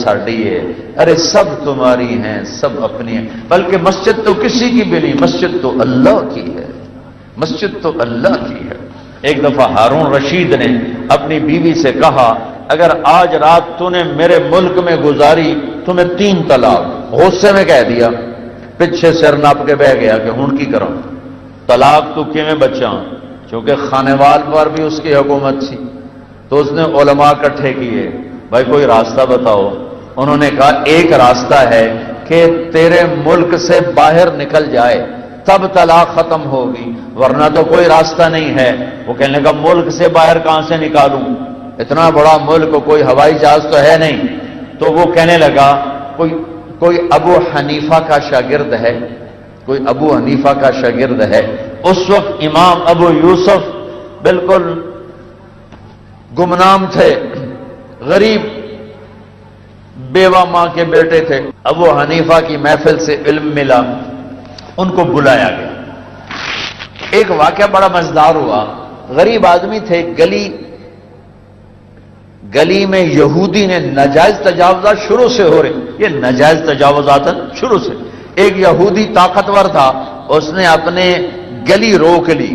ساڑی ہے، ارے سب تمہاری ہیں، سب اپنی ہیں، بلکہ مسجد تو کسی کی بھی نہیں، مسجد تو اللہ کی ہے، مسجد تو اللہ کی ہے۔ ایک دفعہ ہارون رشید نے اپنی بیوی سے کہا اگر آج رات تو نے میرے ملک میں گزاری تمہیں 3 طلاق، غصے میں کہہ دیا، پیچھے سر ناپ کے بہ گیا کہ ہن کی کروں، طلاق تو کیویں بچاں، چونکہ خانے وال پر بھی اس کی حکومت تھی۔ تو اس نے علماء اکٹھے کیے، بھائی کوئی راستہ بتاؤ۔ انہوں نے کہا ایک راستہ ہے کہ تیرے ملک سے باہر نکل جائے تب طلاق ختم ہوگی، ورنہ تو کوئی راستہ نہیں ہے۔ وہ کہنے لگا ملک سے باہر کہاں سے نکالوں، اتنا بڑا ملک، کوئی ہوائی جہاز تو ہے نہیں۔ تو وہ کہنے لگا کوئی ابو حنیفہ کا شاگرد ہے، کوئی ابو حنیفہ کا شاگرد ہے۔ اس وقت امام ابو یوسف بالکل گمنام تھے، غریب بیوہ ماں کے بیٹے تھے۔ ابو حنیفہ کی محفل سے علم ملا، ان کو بلایا گیا۔ ایک واقعہ بڑا مزیدار ہوا، غریب آدمی تھے، گلی میں یہودی نے ناجائز تجاوزات شروع سے ہو رہے، یہ ناجائز تجاوزات شروع سے۔ ایک یہودی طاقتور تھا، اس نے اپنے گلی روک لی،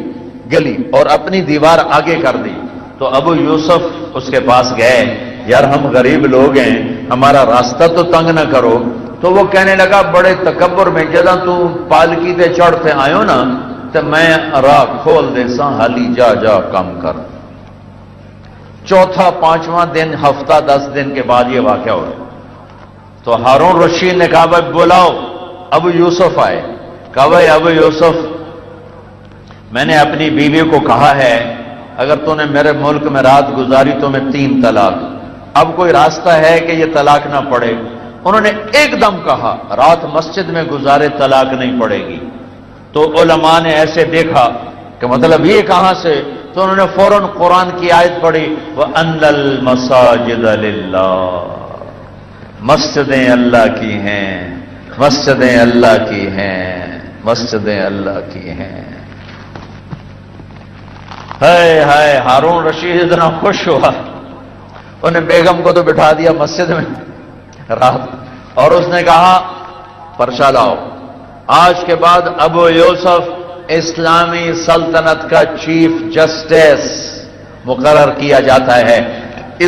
گلی اور اپنی دیوار آگے کر دی۔ تو ابو یوسف اس کے پاس گئے، یار ہم غریب لوگ ہیں، ہمارا راستہ تو تنگ نہ کرو۔ تو وہ کہنے لگا بڑے تکبر میں، جدہ تو پالکی تے چڑھتے آئو نا تو میں راہ کھول دے سا، حالی جا کام کر۔ چوتھا 5واں دن، ہفتہ 10 دن کے بعد یہ واقعہ ہوا۔ تو ہارون رشید نے کہا بھائی بلاؤ، ابو یوسف آئے، کہا بھائی ابو یوسف میں نے اپنی بیوی کو کہا ہے اگر تو نے میرے ملک میں رات گزاری تو میں 3 طلاق، اب کوئی راستہ ہے کہ یہ طلاق نہ پڑے؟ انہوں نے ایک دم کہا رات مسجد میں گزارے طلاق نہیں پڑے گی۔ تو علماء نے ایسے دیکھا کہ مطلب یہ کہاں سے؟ تو انہوں نے فوراً قرآن کی آیت پڑھی، وَأَنَّ الْمَسَاجِدَ لِلَّهِ، مسجدیں اللہ کی ہیں، مسجدیں اللہ کی ہیں، مسجدیں اللہ کی ہیں۔ ہائے ہارون رشید اتنا خوش ہوا، انہیں بیگم کو تو بٹھا دیا مسجد میں رات، اور اس نے کہا پرچہ لاؤ، آج کے بعد ابو یوسف اسلامی سلطنت کا چیف جسٹس مقرر کیا جاتا ہے۔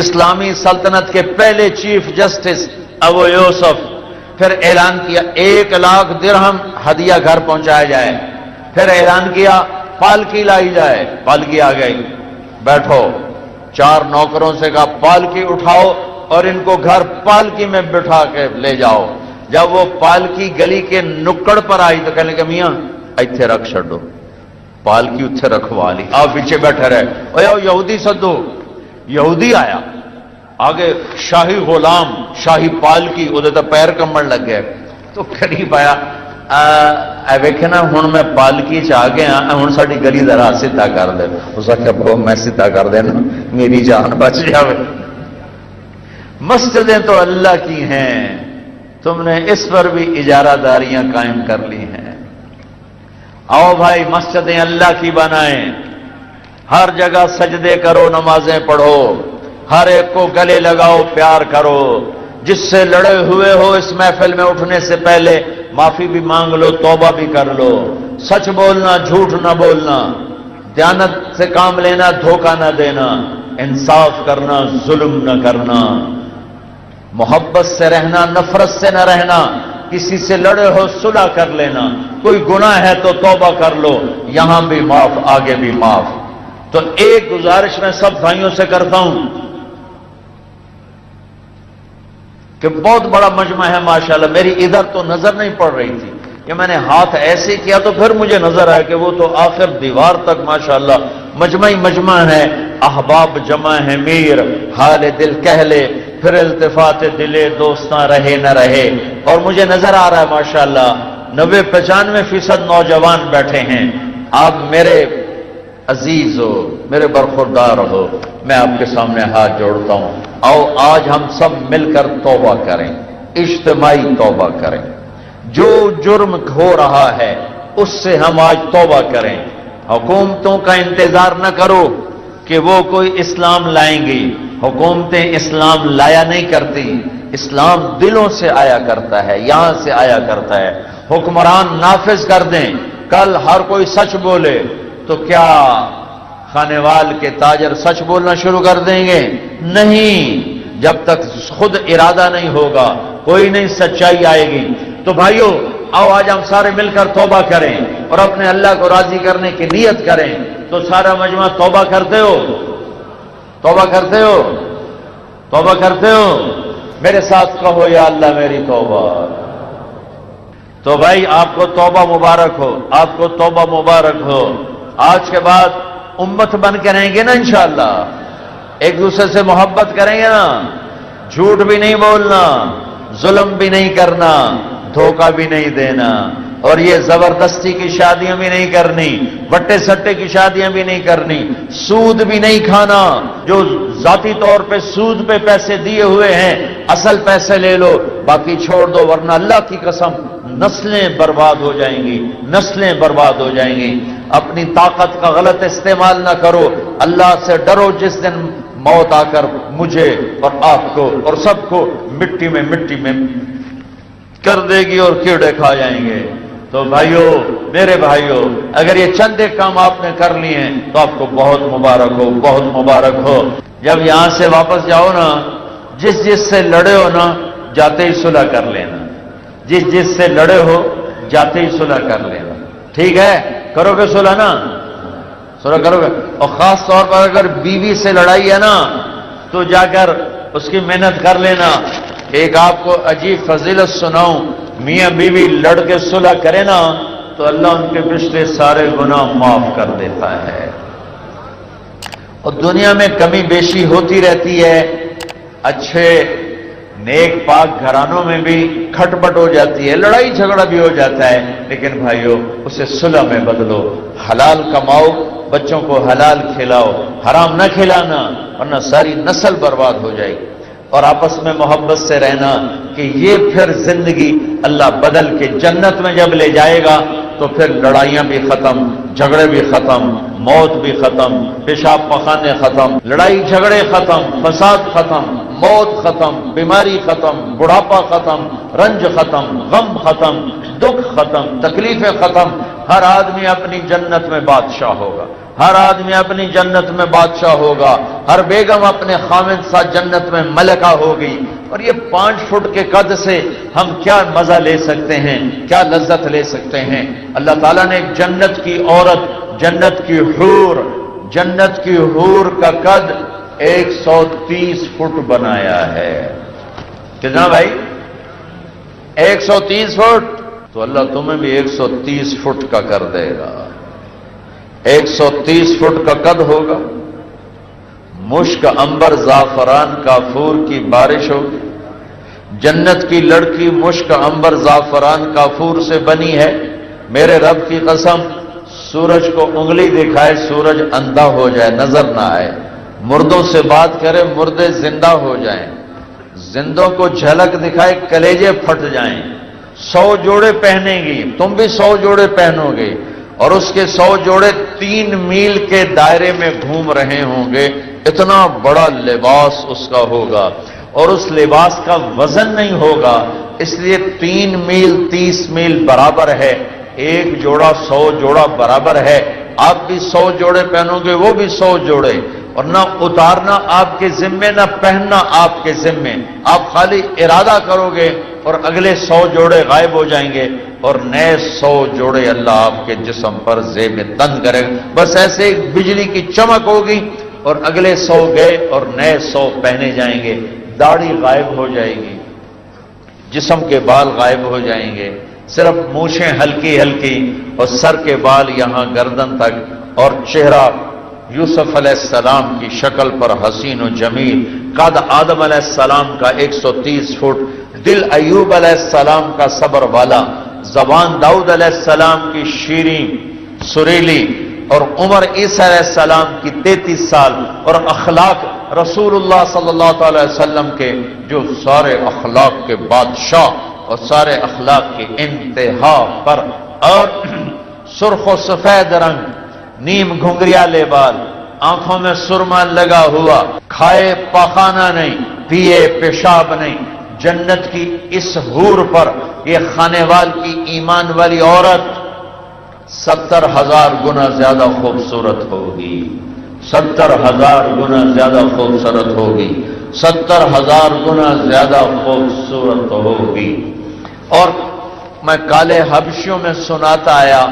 اسلامی سلطنت کے پہلے چیف جسٹس ابو یوسف۔ پھر اعلان کیا 1 لاکھ درہم ہدیہ گھر پہنچایا جائے۔ پھر اعلان کیا پالکی لائی جائے، پالکی آ گئی، بیٹھو، 4 نوکروں سے کہا پالکی اٹھاؤ اور ان کو گھر پالکی میں بٹھا کے لے جاؤ۔ جب وہ پالکی گلی کے نکڑ پر آئی تو کہنے کہ میاں ایتھے رکھ چھڑو، پالکی اتھے رکھوا لی، آپ پیچھے بیٹھے رہے، او یہودی سدو۔ یہودی آیا، آگے شاہی غلام، شاہی پالکی، وہ تو پیر کمڑ لگ گئے۔ تو قریب آیا، ویکھے نا ہن میں پالکی چ آ گیا، ہن ساری گلی ذرا سیدھا کر دے۔ اس آخیا بہو میں سیدھا کر دینا، میری جان بچ جاوے۔ مسجدیں تو اللہ کی ہیں، تم نے اس پر بھی اجارہ داریاں قائم کر لی ہیں۔ آؤ بھائی مسجدیں اللہ کی بنائیں، ہر جگہ سجدے کرو، نمازیں پڑھو، ہر ایک کو گلے لگاؤ، پیار کرو۔ جس سے لڑے ہوئے ہو اس محفل میں اٹھنے سے پہلے معافی بھی مانگ لو، توبہ بھی کر لو۔ سچ بولنا، جھوٹ نہ بولنا، دیانت سے کام لینا، دھوکہ نہ دینا، انصاف کرنا، ظلم نہ کرنا، محبت سے رہنا، نفرت سے نہ رہنا، کسی سے لڑے ہو صلح کر لینا، کوئی گناہ ہے تو توبہ کر لو، یہاں بھی معاف، آگے بھی معاف۔ تو ایک گزارش میں سب بھائیوں سے کرتا ہوں کہ بہت بڑا مجمع ہے ماشاءاللہ، میری ادھر تو نظر نہیں پڑ رہی تھی، کہ میں نے ہاتھ ایسے کیا تو پھر مجھے نظر آیا کہ وہ تو آخر دیوار تک ماشاءاللہ مجمع ہی مجمع ہے، احباب جمع ہے، میر حال دل کہہ لے، پھر التفات دلے دوستاں رہے نہ رہے۔ اور مجھے نظر آ رہا ہے ماشاءاللہ 90-95% نوجوان بیٹھے ہیں۔ آپ میرے عزیز ہو، میرے برخوردار ہو، میں آپ کے سامنے ہاتھ جوڑتا ہوں، آؤ آج ہم سب مل کر توبہ کریں، اجتماعی توبہ کریں۔ جو جرم ہو رہا ہے اس سے ہم آج توبہ کریں۔ حکومتوں کا انتظار نہ کرو کہ وہ کوئی اسلام لائیں گی، حکومتیں اسلام لایا نہیں کرتی، اسلام دلوں سے آیا کرتا ہے، یہاں سے آیا کرتا ہے۔ حکمران نافذ کر دیں، کل ہر کوئی سچ بولے تو کیا کھانے وال کے تاجر سچ بولنا شروع کر دیں گے؟ نہیں، جب تک خود ارادہ نہیں ہوگا کوئی نہیں سچائی آئے گی۔ تو بھائیو آؤ آج ہم سارے مل کر توبہ کریں اور اپنے اللہ کو راضی کرنے کی نیت کریں۔ تو سارا مجمع توبہ کرتے ہو؟ توبہ کرتے ہو؟ توبہ کرتے ہو؟ میرے ساتھ کہو یا اللہ میری توبہ۔ تو بھائی آپ کو توبہ مبارک ہو، آپ کو توبہ مبارک ہو۔ آج کے بعد امت بن کے رہیں گے نا انشاءاللہ، ایک دوسرے سے محبت کریں گے نا، جھوٹ بھی نہیں بولنا، ظلم بھی نہیں کرنا، دھوکہ بھی نہیں دینا، اور یہ زبردستی کی شادیاں بھی نہیں کرنی، بٹے سٹے کی شادیاں بھی نہیں کرنی، سود بھی نہیں کھانا۔ جو ذاتی طور پہ سود پہ پیسے دیے ہوئے ہیں اصل پیسے لے لو، باقی چھوڑ دو، ورنہ اللہ کی قسم نسلیں برباد ہو جائیں گی، نسلیں برباد ہو جائیں گی۔ اپنی طاقت کا غلط استعمال نہ کرو، اللہ سے ڈرو جس دن موت آ کر مجھے اور آپ کو اور سب کو مٹی میں کر دے گی اور کیڑے کھا جائیں گے۔ تو بھائیو، میرے بھائیو، اگر یہ چند ایک کام آپ نے کر لیے ہیں تو آپ کو بہت مبارک ہو، بہت مبارک ہو۔ جب یہاں سے واپس جاؤ نا، جس سے لڑے ہو نا جاتے ہی صلح کر لینا، جس سے لڑے ہو جاتے ہی صلح کر لینا، ٹھیک ہے؟ کرو گے صلح نا؟ صلح کرو گے؟ اور خاص طور پر اگر بیوی سے لڑائی ہے نا تو جا کر اس کی محنت کر لینا۔ ایک آپ کو عجیب فضیلت سناؤں، میاں بیوی لڑ کے صلح کرے نا تو اللہ ان کے پچھلے سارے گناہ معاف کر دیتا ہے۔ اور دنیا میں کمی بیشی ہوتی رہتی ہے، اچھے نیک پاک گھرانوں میں بھی کھٹپٹ ہو جاتی ہے، لڑائی جھگڑا بھی ہو جاتا ہے، لیکن بھائیو اسے صلح میں بدلو، حلال کماؤ، بچوں کو حلال کھلاؤ، حرام نہ کھلانا ورنہ ساری نسل برباد ہو جائے گی۔ اور آپس میں محبت سے رہنا کہ یہ پھر زندگی اللہ بدل کے جنت میں جب لے جائے گا تو پھر لڑائیاں بھی ختم، جھگڑے بھی ختم، موت بھی ختم، پیشاب پخانے ختم، لڑائی جھگڑے ختم، فساد ختم، موت ختم، بیماری ختم، بڑھاپا ختم، رنج ختم، غم ختم، دکھ ختم، تکلیفیں ختم۔ ہر آدمی اپنی جنت میں بادشاہ ہوگا، ہر آدمی اپنی جنت میں بادشاہ ہوگا، ہر بیگم اپنے خامد ساتھ جنت میں ملکہ ہوگی۔ اور یہ 5 فٹ کے قد سے ہم کیا مزہ لے سکتے ہیں، کیا لذت لے سکتے ہیں؟ اللہ تعالیٰ نے جنت کی عورت، جنت کی حور کا قد 130 فٹ بنایا ہے۔ کتنا بھائی؟ 130 فٹ؟ تو اللہ تمہیں بھی 130 فٹ کا کر دے گا، 130 فٹ کا قد ہوگا، مشک عنبر زعفران کافور کی بارش ہوگی۔ جنت کی لڑکی مشک عنبر زعفران کافور سے بنی ہے۔ میرے رب کی قسم، سورج کو انگلی دکھائے سورج اندھا ہو جائے، نظر نہ آئے، مردوں سے بات کرے مردے زندہ ہو جائیں، زندوں کو جھلک دکھائے کلیجے پھٹ جائیں۔ 100 جوڑے پہنے گی، تم بھی 100 جوڑے پہنو گے، اور اس کے 100 جوڑے 3 میل کے دائرے میں گھوم رہے ہوں گے، اتنا بڑا لباس اس کا ہوگا، اور اس لباس کا وزن نہیں ہوگا، اس لیے 3 میل 30 میل برابر ہے، ایک جوڑا 100 جوڑا برابر ہے۔ آپ بھی 100 جوڑے پہنو گے، وہ بھی 100 جوڑے، اور نہ اتارنا آپ کے ذمے نہ پہننا آپ کے ذمے، آپ خالی ارادہ کرو گے اور اگلے 100 جوڑے غائب ہو جائیں گے، اور نئے 100 جوڑے اللہ آپ کے جسم پر زیب تن کرے گا۔ بس ایسے ایک بجلی کی چمک ہوگی اور اگلے 100 گئے اور نئے 100 پہنے جائیں گے۔ داڑھی غائب ہو جائے گی، جسم کے بال غائب ہو جائیں گے، صرف مونچھیں ہلکی ہلکی اور سر کے بال یہاں گردن تک، اور چہرہ یوسف علیہ السلام کی شکل پر حسین و جمیل، قد آدم علیہ السلام کا 130 فٹ، دل ایوب علیہ السلام کا صبر والا، زبان داؤد علیہ السلام کی شیریں سریلی، اور عمر عیسیٰ علیہ السلام کی 33 سال، اور اخلاق رسول اللہ صلی اللہ علیہ وسلم کے جو سارے اخلاق کے بادشاہ اور سارے اخلاق کی انتہا پر، اور سرخ و سفید رنگ، نیم گھنگریالے بال، آنکھوں میں سرما لگا ہوا، کھائے پاخانہ نہیں، پیے پیشاب نہیں، جنت کی اس حور پر یہ خانے وال کی ایمان والی عورت 70,000 گنا زیادہ خوبصورت ہوگی، 70,000 گنا زیادہ خوبصورت ہوگی، 70,000 گنا زیادہ خوبصورت ہوگی۔ اور میں کالے حبشیوں میں سناتا آیا،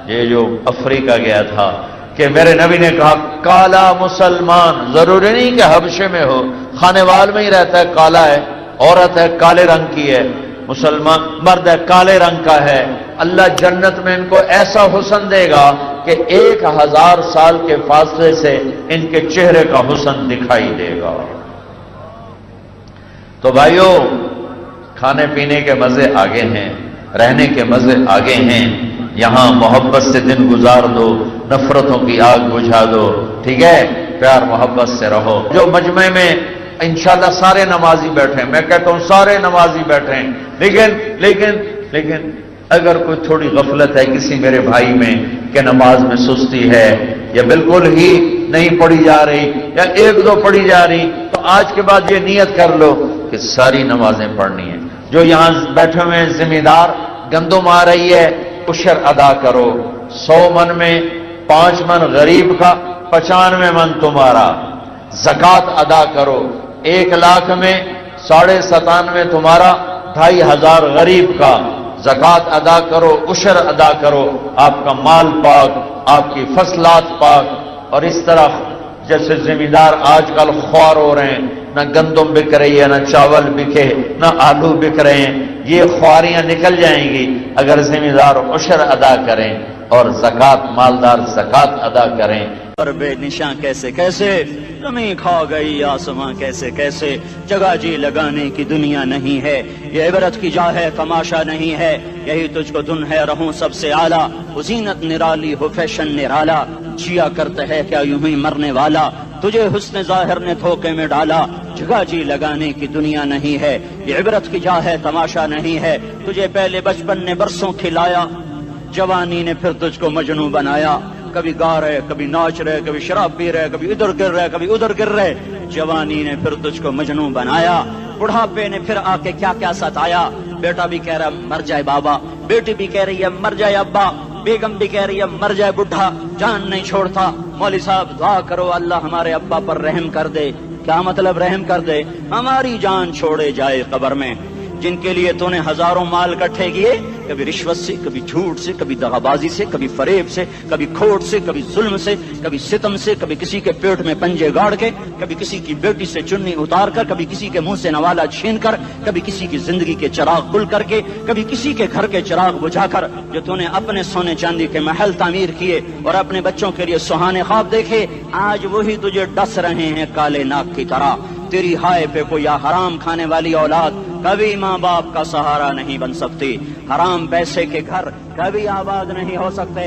یہ جو افریقہ گیا تھا، کہ میرے نبی نے کہا کالا مسلمان، ضروری نہیں کہ حبشے میں ہو، خانے وال میں ہی رہتا ہے، کالا ہے، عورت ہے کالے رنگ کی ہے، مسلمان مرد ہے کالے رنگ کا ہے، اللہ جنت میں ان کو ایسا حسن دے گا کہ 1000 سال کے فاصلے سے ان کے چہرے کا حسن دکھائی دے گا۔ تو بھائیو، کھانے پینے کے مزے آگے ہیں، رہنے کے مزے آگے ہیں، یہاں محبت سے دن گزار دو، نفرتوں کی آگ بجھا دو، ٹھیک ہے، پیار محبت سے رہو۔ جو مجمع میں انشاءاللہ سارے نمازی بیٹھے ہیں، میں کہتا ہوں سارے نمازی بیٹھے ہیں، لیکن اگر کوئی تھوڑی غفلت ہے کسی میرے بھائی میں کہ نماز میں سستی ہے یا بالکل ہی نہیں پڑھی جا رہی یا 1-2 پڑھی جا رہی، تو آج کے بعد یہ نیت کر لو کہ ساری نمازیں پڑھنی ہیں۔ جو یہاں بیٹھے ہوئے ہیں ذمہ دار، گندم آ رہی ہے، عشر ادا کرو، 100 من میں 5 من غریب کا، 95 من تمہارا، زکوٰۃ ادا کرو، 1 لاکھ میں 97.5 تمہارا، 2500 غریب کا، زکوٰۃ ادا کرو، عشر ادا کرو، آپ کا مال پاک، آپ کی فصلات پاک۔ اور اس طرح جیسے ذمہ دار آج کل خوار ہو رہے ہیں، نہ گندم بک رہی ہے، نہ چاول بکے، نہ آلو بک رہے ہیں، یہ خواریاں نکل جائیں گی اگر ذمہ دار عشر ادا کریں اور زکوٰۃ مالدار زکوٰۃ ادا کریں۔ اور بے نشاں کیسے کیسے، زمین کھا گئی آسماں کیسے کیسے، جگہ جی لگانے کی دنیا نہیں ہے، یہ عبرت کی جا ہے تماشا نہیں ہے، یہی تجھ کو دن ہے رہوں سب سے اعلیٰ، وہ زینت نرالی ہو فیشن نرالا، جیا کرتا ہے کیا یوں ہی مرنے والا، تجھے حسن ظاہر نے دھوکے میں ڈالا، جگہ جی لگانے کی دنیا نہیں ہے، یہ عبرت کی جا ہے تماشا نہیں ہے، تجھے پہلے بچپن نے برسوں کھلایا، جوانی نے پھر تجھ کو مجنوں بنایا، کبھی گا رہے کبھی ناچ رہے کبھی شراب پی رہے کبھی ادھر گر رہے کبھی ادھر گر رہے، جوانی نے پھر تجھ کو مجنوں بنایا، بڑھاپے نے پھر آ کے کیا کیا ستایا، بیٹا بھی کہہ رہا مر جائے بابا، بیٹی بھی کہہ رہی ہے مر جائے ابا، بیگم بھی کہہ رہی ہے مر جائے بڈھا، جان نہیں چھوڑتا، مولوی صاحب دعا کرو اللہ ہمارے ابا پر رحم کر دے، کیا مطلب رحم کر دے، ہماری جان چھوڑے جائے قبر میں، جن کے لیے تو نے ہزاروں مال اکٹھے کیے، کبھی رشوت سے کبھی جھوٹ سے کبھی دغابازی سے کبھی فریب سے کبھی کھوٹ سے کبھی ظلم سے کبھی ستم سے، کبھی کسی کے پیٹ میں پنجے گاڑ کے، کبھی کسی کی بیٹی سے چنی اتار کر، کبھی کسی کے منہ سے نوالا چھین کر، کبھی کسی کی زندگی کے چراغ گل کر کے، کبھی کسی کے گھر کے چراغ بجھا کر، جو تو نے اپنے سونے چاندی کے محل تعمیر کیے اور اپنے بچوں کے لیے سہانے خواب دیکھے، آج وہی تجھے ڈس رہے ہیں کالے ناک کی طرح، تیری ہائے پہ کوئی حرام کھانے والی اولاد کبھی ماں باپ کا سہارا نہیں بن سکتی، حرام پیسے کے گھر کبھی آباد نہیں ہو سکتے،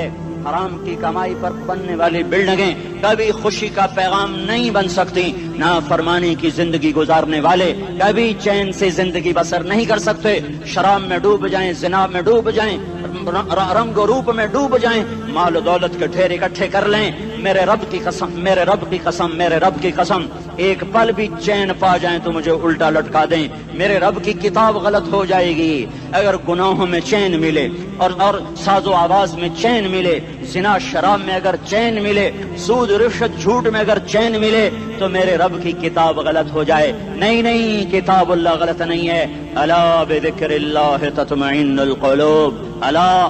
حرام کی کمائی پر بننے والی بلڈنگیں کبھی خوشی کا پیغام نہیں بن سکتی، نافرمانی کی زندگی گزارنے والے کبھی چین سے زندگی بسر نہیں کر سکتے، شراب میں ڈوب جائیں، زنا میں ڈوب جائیں، رنگ و روپ میں ڈوب جائیں، مال و دولت کے ڈھیر اکٹھے کر لیں، میرے رب کی قسم میرے رب کی قسم میرے رب کی قسم، ایک پل بھی چین پا جائیں تو مجھے الٹا لٹکا دیں، میرے رب کی کتاب غلط ہو جائے گی اگر گناہوں میں چین ملے اور ساز و آواز میں چین ملے، زنا شراب میں اگر چین ملے، سود رشوت جھوٹ میں اگر چین ملے تو میرے رب کی کتاب غلط ہو جائے، نہیں کتاب اللہ غلط نہیں ہے، الا بذکر اللہ تطمئن القلوب، الا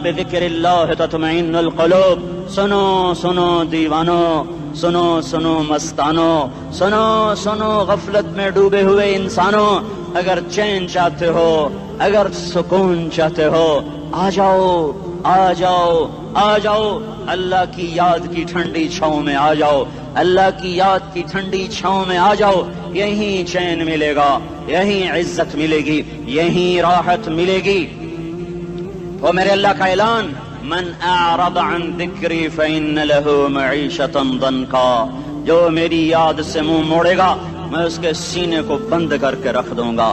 بذکر اللہ تطمئن القلوب، سنو دیوانو، سنو مستانو، سنو غفلت میں ڈوبے ہوئے انسانوں، اگر چین چاہتے ہو، اگر سکون چاہتے ہو، آ جاؤ اللہ کی یاد کی ٹھنڈی چھاؤں میں آ جاؤ، اللہ کی یاد کی ٹھنڈی چھاؤں میں آ جاؤ، یہیں چین ملے گا، یہیں عزت ملے گی، یہیں راحت ملے گی۔ وہ میرے اللہ کا اعلان، من اعرض عن ذکری فإن له معیشة ضنکا، جو میری یاد سے منہ موڑے گا میں اس کے سینے کو بند کر کے رکھ دوں گا،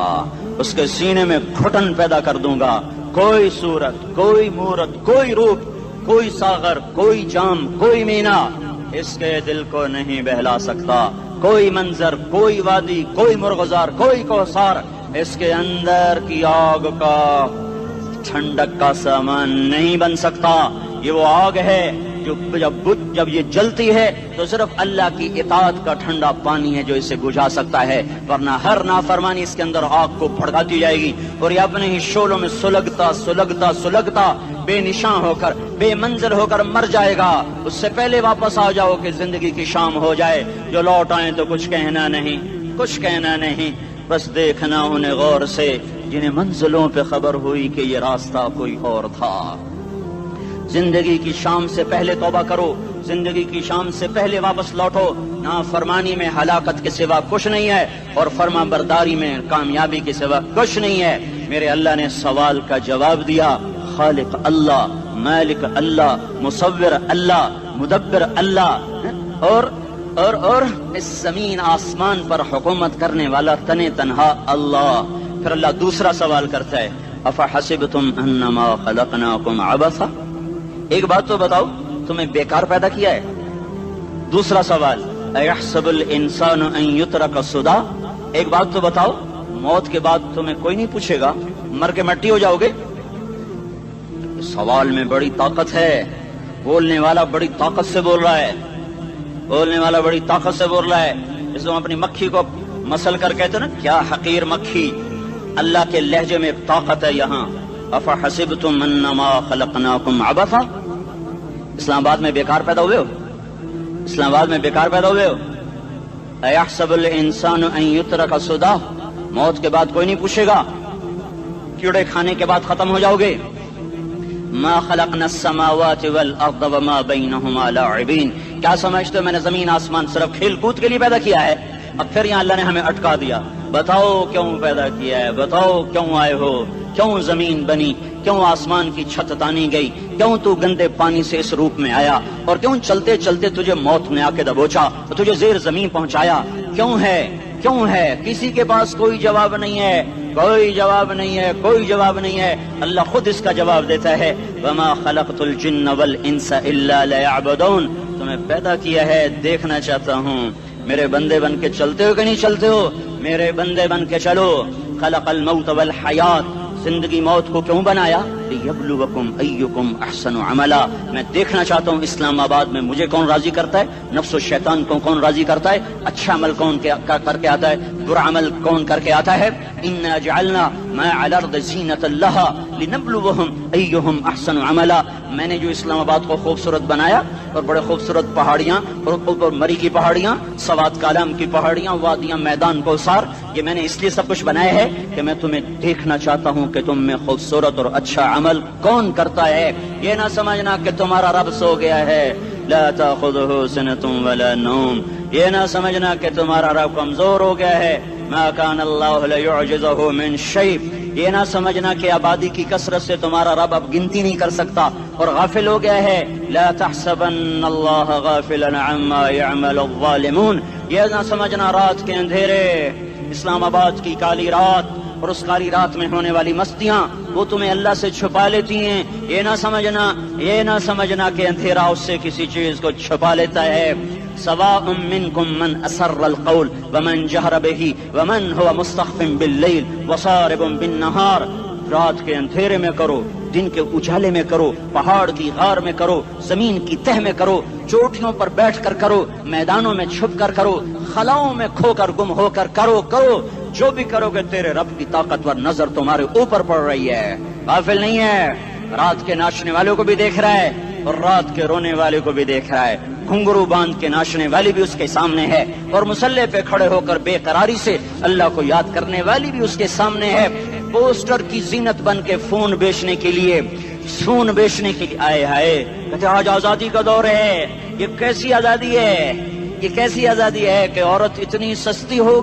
اس کے سینے میں گھٹن پیدا کر دوں گا، کوئی صورت کوئی مورت کوئی روپ کوئی ساغر کوئی جام کوئی مینا اس کے دل کو نہیں بہلا سکتا، کوئی منظر، کوئی وادی، کوئی مرغزار، کوئی کوثر اس کے اندر کی آگ کا ٹھنڈک کا سامان نہیں بن سکتا۔ یہ وہ آگ ہے جو جب یہ جلتی ہے تو صرف اللہ کی اطاعت کا ٹھنڈا پانی ہے جو اسے بجھا سکتا ہے، ورنہ ہر نافرمانی اس کے اندر آگ کو بھڑکاتی جائے گی اور یہ اپنے ہی شعلوں میں سلگتا بے نشان ہو کر، بے منزل ہو کر مر جائے گا۔ اس سے پہلے واپس آ جاؤ کہ زندگی کی شام ہو جائے۔ جو لوٹ آئیں تو کچھ کہنا نہیں، بس دیکھنا انہیں غور سے جنہیں منزلوں پہ خبر ہوئی کہ یہ راستہ کوئی اور تھا۔ زندگی کی شام سے پہلے توبہ کرو، زندگی کی شام سے پہلے واپس لوٹو۔ نافرمانی میں ہلاکت کے سوا کچھ نہیں ہے اور فرما برداری میں کامیابی کے سوا کچھ نہیں ہے۔ میرے اللہ نے سوال کا جواب دیا، خالق اللہ، مالک اللہ، مصور اللہ، مدبر اللہ اور اس زمین آسمان پر حکومت کرنے والا تنے تنہا اللہ۔ پھر اللہ دوسرا سوال کرتا ہے، افحسبتم انما خلقناکم عبثا، ایک بات تو بتاؤ تمہیں بیکار پیدا کیا ہے؟ دوسرا سوال، ایحسب الانسان ان یترک سدی، ایک بات تو بتاؤ موت کے بعد تمہیں کوئی نہیں پوچھے گا، مر کے مٹی ہو جاؤ گے؟ سوال میں بڑی طاقت ہے، بولنے والا بڑی طاقت سے بول رہا ہے، اس کو اپنی مکھی کو مسل کر کہتے نا، کیا حقیر مکھی، اللہ کے لہجے میں ایک طاقت ہے یہاں۔ افحسبتم انما خلقناکم عبثا، اسلام آباد میں بیکار پیدا ہوئے ہو؟ ایحسب الانسان ان یترک سدی، موت کے بعد کوئی نہیں پوچھے گا، کیڑے کھانے کے بعد ختم ہو جاؤ گے؟ ما خلقنا السماوات والارض وما بینہما لاعبین، کیا سمجھتے ہو میں نے زمین آسمان صرف کھیل کود کے لیے پیدا کیا ہے؟ اب پھر یہاں اللہ نے ہمیں اٹکا دیا، بتاؤ کیوں پیدا کیا ہے، بتاؤ کیوں آئے ہو، کیوں زمین بنی، کیوں آسمان کی چھت تانی گئی، کیوں تو گندے پانی سے اس روپ میں آیا، اور کیوں چلتے چلتے تجھے موت نے آ کے دبوچا اور تجھے زیر زمین پہنچایا، کیوں ہے؟ کسی کے پاس کوئی جواب نہیں ہے، اللہ خود اس کا جواب دیتا ہے، وما خلقت الجن والانس الا لیعبدون، تمہیں پیدا کیا ہے دیکھنا چاہتا ہوں میرے بندے بن کے چلتے ہو کہ نہیں چلتے ہو، میرے بندے بن کے چلو۔ خلق الموت والحیات، زندگی موت کو کیوں بنایا؟ لیبلوکم ایکم احسن عملا، میں دیکھنا چاہتا ہوں اسلام آباد میں مجھے کون راضی کرتا ہے، نفس و شیطان کو کون راضی کرتا ہے، اچھا عمل کون کر کے آتا ہے، برا عمل کون کر کے آتا ہے۔ انا جعلنا ما علی الارض زینۃ لہا لنبلوہم ایہم احسن عملا، میں نے جو اسلام آباد کو خوبصورت بنایا اور بڑے خوبصورت پہاڑیاں اور اوپر مری کی پہاڑیاں، سوات کالام کی پہاڑیاں، وادیاں، میدان کوثر، یہ میں نے اس لیے سب کچھ بنایا ہے کہ میں تمہیں دیکھنا چاہتا ہوں کہ تم میں خوبصورت اور اچھا عمل کون کرتا ہے۔ یہ نہ سمجھنا کہ تمہارا رب سو گیا ہے، لا تاخذہ سنۃ ولا نوم، یہ نہ سمجھنا کہ تمہارا رب کمزور ہو گیا ہے، ما کان اللہ لیعجزہ من شیء، یہ نہ سمجھنا کہ آبادی کی کثرت سے تمہارا رب اب گنتی نہیں کر سکتا اور غافل ہو گیا ہے، لا تحسبن اللہ غافلا عما يعمل الظالمون، یہ نہ سمجھنا رات کے اندھیرے، اسلام آباد کی کالی رات اور اس کالی رات میں ہونے والی مستیاں وہ تمہیں اللہ سے چھپا لیتی ہیں، یہ نہ سمجھنا کہ اندھیرا اس سے کسی چیز کو چھپا لیتا ہے۔ سواء منکم من اسر القول ومن جہر بہ ومن هو مستخف باللیل وصارب بالنہار، رات کے اندھیرے میں کرو، دن کے اجالے میں کرو، پہاڑ کی غار میں کرو، زمین کی تہ میں کرو، چوٹیوں پر بیٹھ کر کرو، میدانوں میں چھپ کر کرو، خلاؤں میں کھو کر گم ہو کر کرو، جو بھی کرو گے تیرے رب کی طاقتور نظر تمہارے اوپر پڑ رہی ہے، غافل نہیں ہے، رات کے ناچنے والوں کو بھی دیکھ رہا ہے اور رات کے رونے والے کو بھی دیکھ رہا ہے، گھنگرو باندھ کے ناچنے والی بھی اس کے سامنے ہے اور مسلح پہ کھڑے ہو کر بے قراری سے اللہ کو یاد کرنے والی بھی اس کے سامنے ہے، پوسٹر کی زینت بن کے فون بیچنے کے لیے آئے ہائے کہتے آج آزادی کا دور ہے، یہ کیسی آزادی ہے کہ عورت اتنی سستی ہو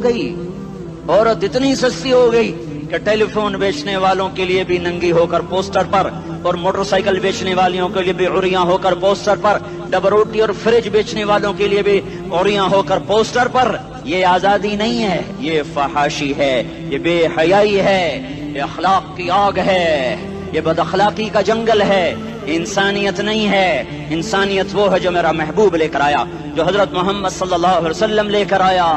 گئی کہ ٹیلی فون بیچنے والوں کے لیے بھی ننگی ہو کر پوسٹر پر اور موٹر سائیکل بیچنے والوں کے لیے بھی عریاں ہو کر پوسٹر پر، ڈبل روٹی اور فریج بیچنے والوں کے لیے بھی عریاں ہو کر پوسٹر پر۔ یہ آزادی نہیں ہے، یہ فحاشی ہے، یہ بے حیائی ہے، یہ اخلاق کی آگ ہے، یہ بد اخلاقی کا جنگل ہے، انسانیت نہیں ہے. انسانیت وہ ہے جو میرا محبوب لے کر آیا, جو حضرت محمد صلی اللہ علیہ وسلم لے کر آیا,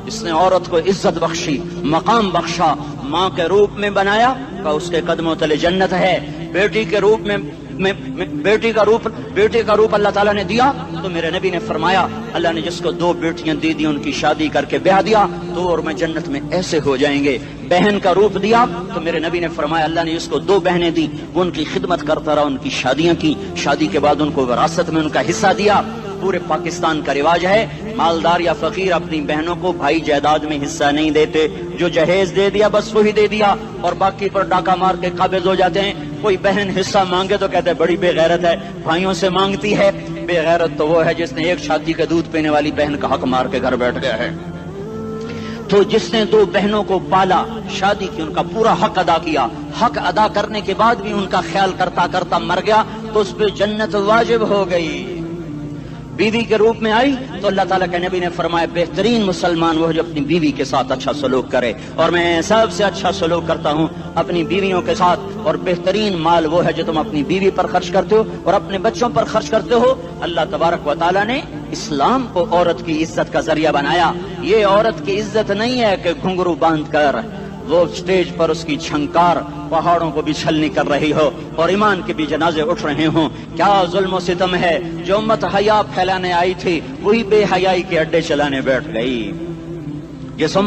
جس نے عورت کو عزت بخشی, مقام بخشا, ماں کے روپ میں بنایا, کہ اس کے قدموں تلے جنت ہے. بیٹی کے روپ میں بیٹی کا روپ اللہ تعالیٰ نے دیا, تو میرے نبی نے فرمایا اللہ نے جس کو 2 بیٹیاں دی دی ان کی شادی کر کے بیاہ دیا تو اور میں جنت میں ایسے ہو جائیں گے. بہن کا روپ دیا تو میرے نبی نے فرمایا اللہ نے جس کو 2 بہنیں دی وہ ان کی خدمت کرتا رہا, ان کی شادیاں کی, شادی کے بعد ان کو وراثت میں ان کا حصہ دیا. پورے پاکستان کا رواج ہے مالدار یا فقیر اپنی بہنوں کو بھائی جائیداد میں حصہ نہیں دیتے, جو جہیز دے دیا بس وہی دے دیا اور باقی پر ڈاکہ مار کے قابض ہو جاتے ہیں. کوئی بہن حصہ مانگے تو کہتے ہیں بڑی بے غیرت ہے, بھائیوں سے مانگتی ہے. بے غیرت تو وہ ہے جس نے ایک شادی کا دودھ پینے والی بہن کا حق مار کے گھر بیٹھ گیا ہے. تو جس نے 2 بہنوں کو پالا, شادی کی, ان کا پورا حق ادا کیا, حق ادا کرنے کے بعد بھی ان کا خیال کرتا کرتا مر گیا تو اس پہ جنت واجب ہو گئی. بیوی کے روپ میں آئی تو اللہ تعالیٰ کے نبی نے فرمایا بہترین مسلمان وہ جو اپنی بیوی کے ساتھ اچھا سلوک کرے, اور میں سب سے اچھا سلوک کرتا ہوں اپنی بیویوں کے ساتھ. اور بہترین مال وہ ہے جو تم اپنی بیوی پر خرچ کرتے ہو اور اپنے بچوں پر خرچ کرتے ہو. اللہ تبارک و تعالیٰ نے اسلام کو عورت کی عزت کا ذریعہ بنایا. یہ عورت کی عزت نہیں ہے کہ گھنگرو باندھ کر وہ سٹیج پر اس کی چھنکار پہاڑوں کو بھی چھلنی کر رہی ہو اور ایمان کے بھی جنازے اٹھ رہے ہوں. کیا ظلم و ستم ہے, جو امت حیا پھیلانے آئی تھی وہی بے حیائی کے اڈے چلانے بیٹھ گئی. جس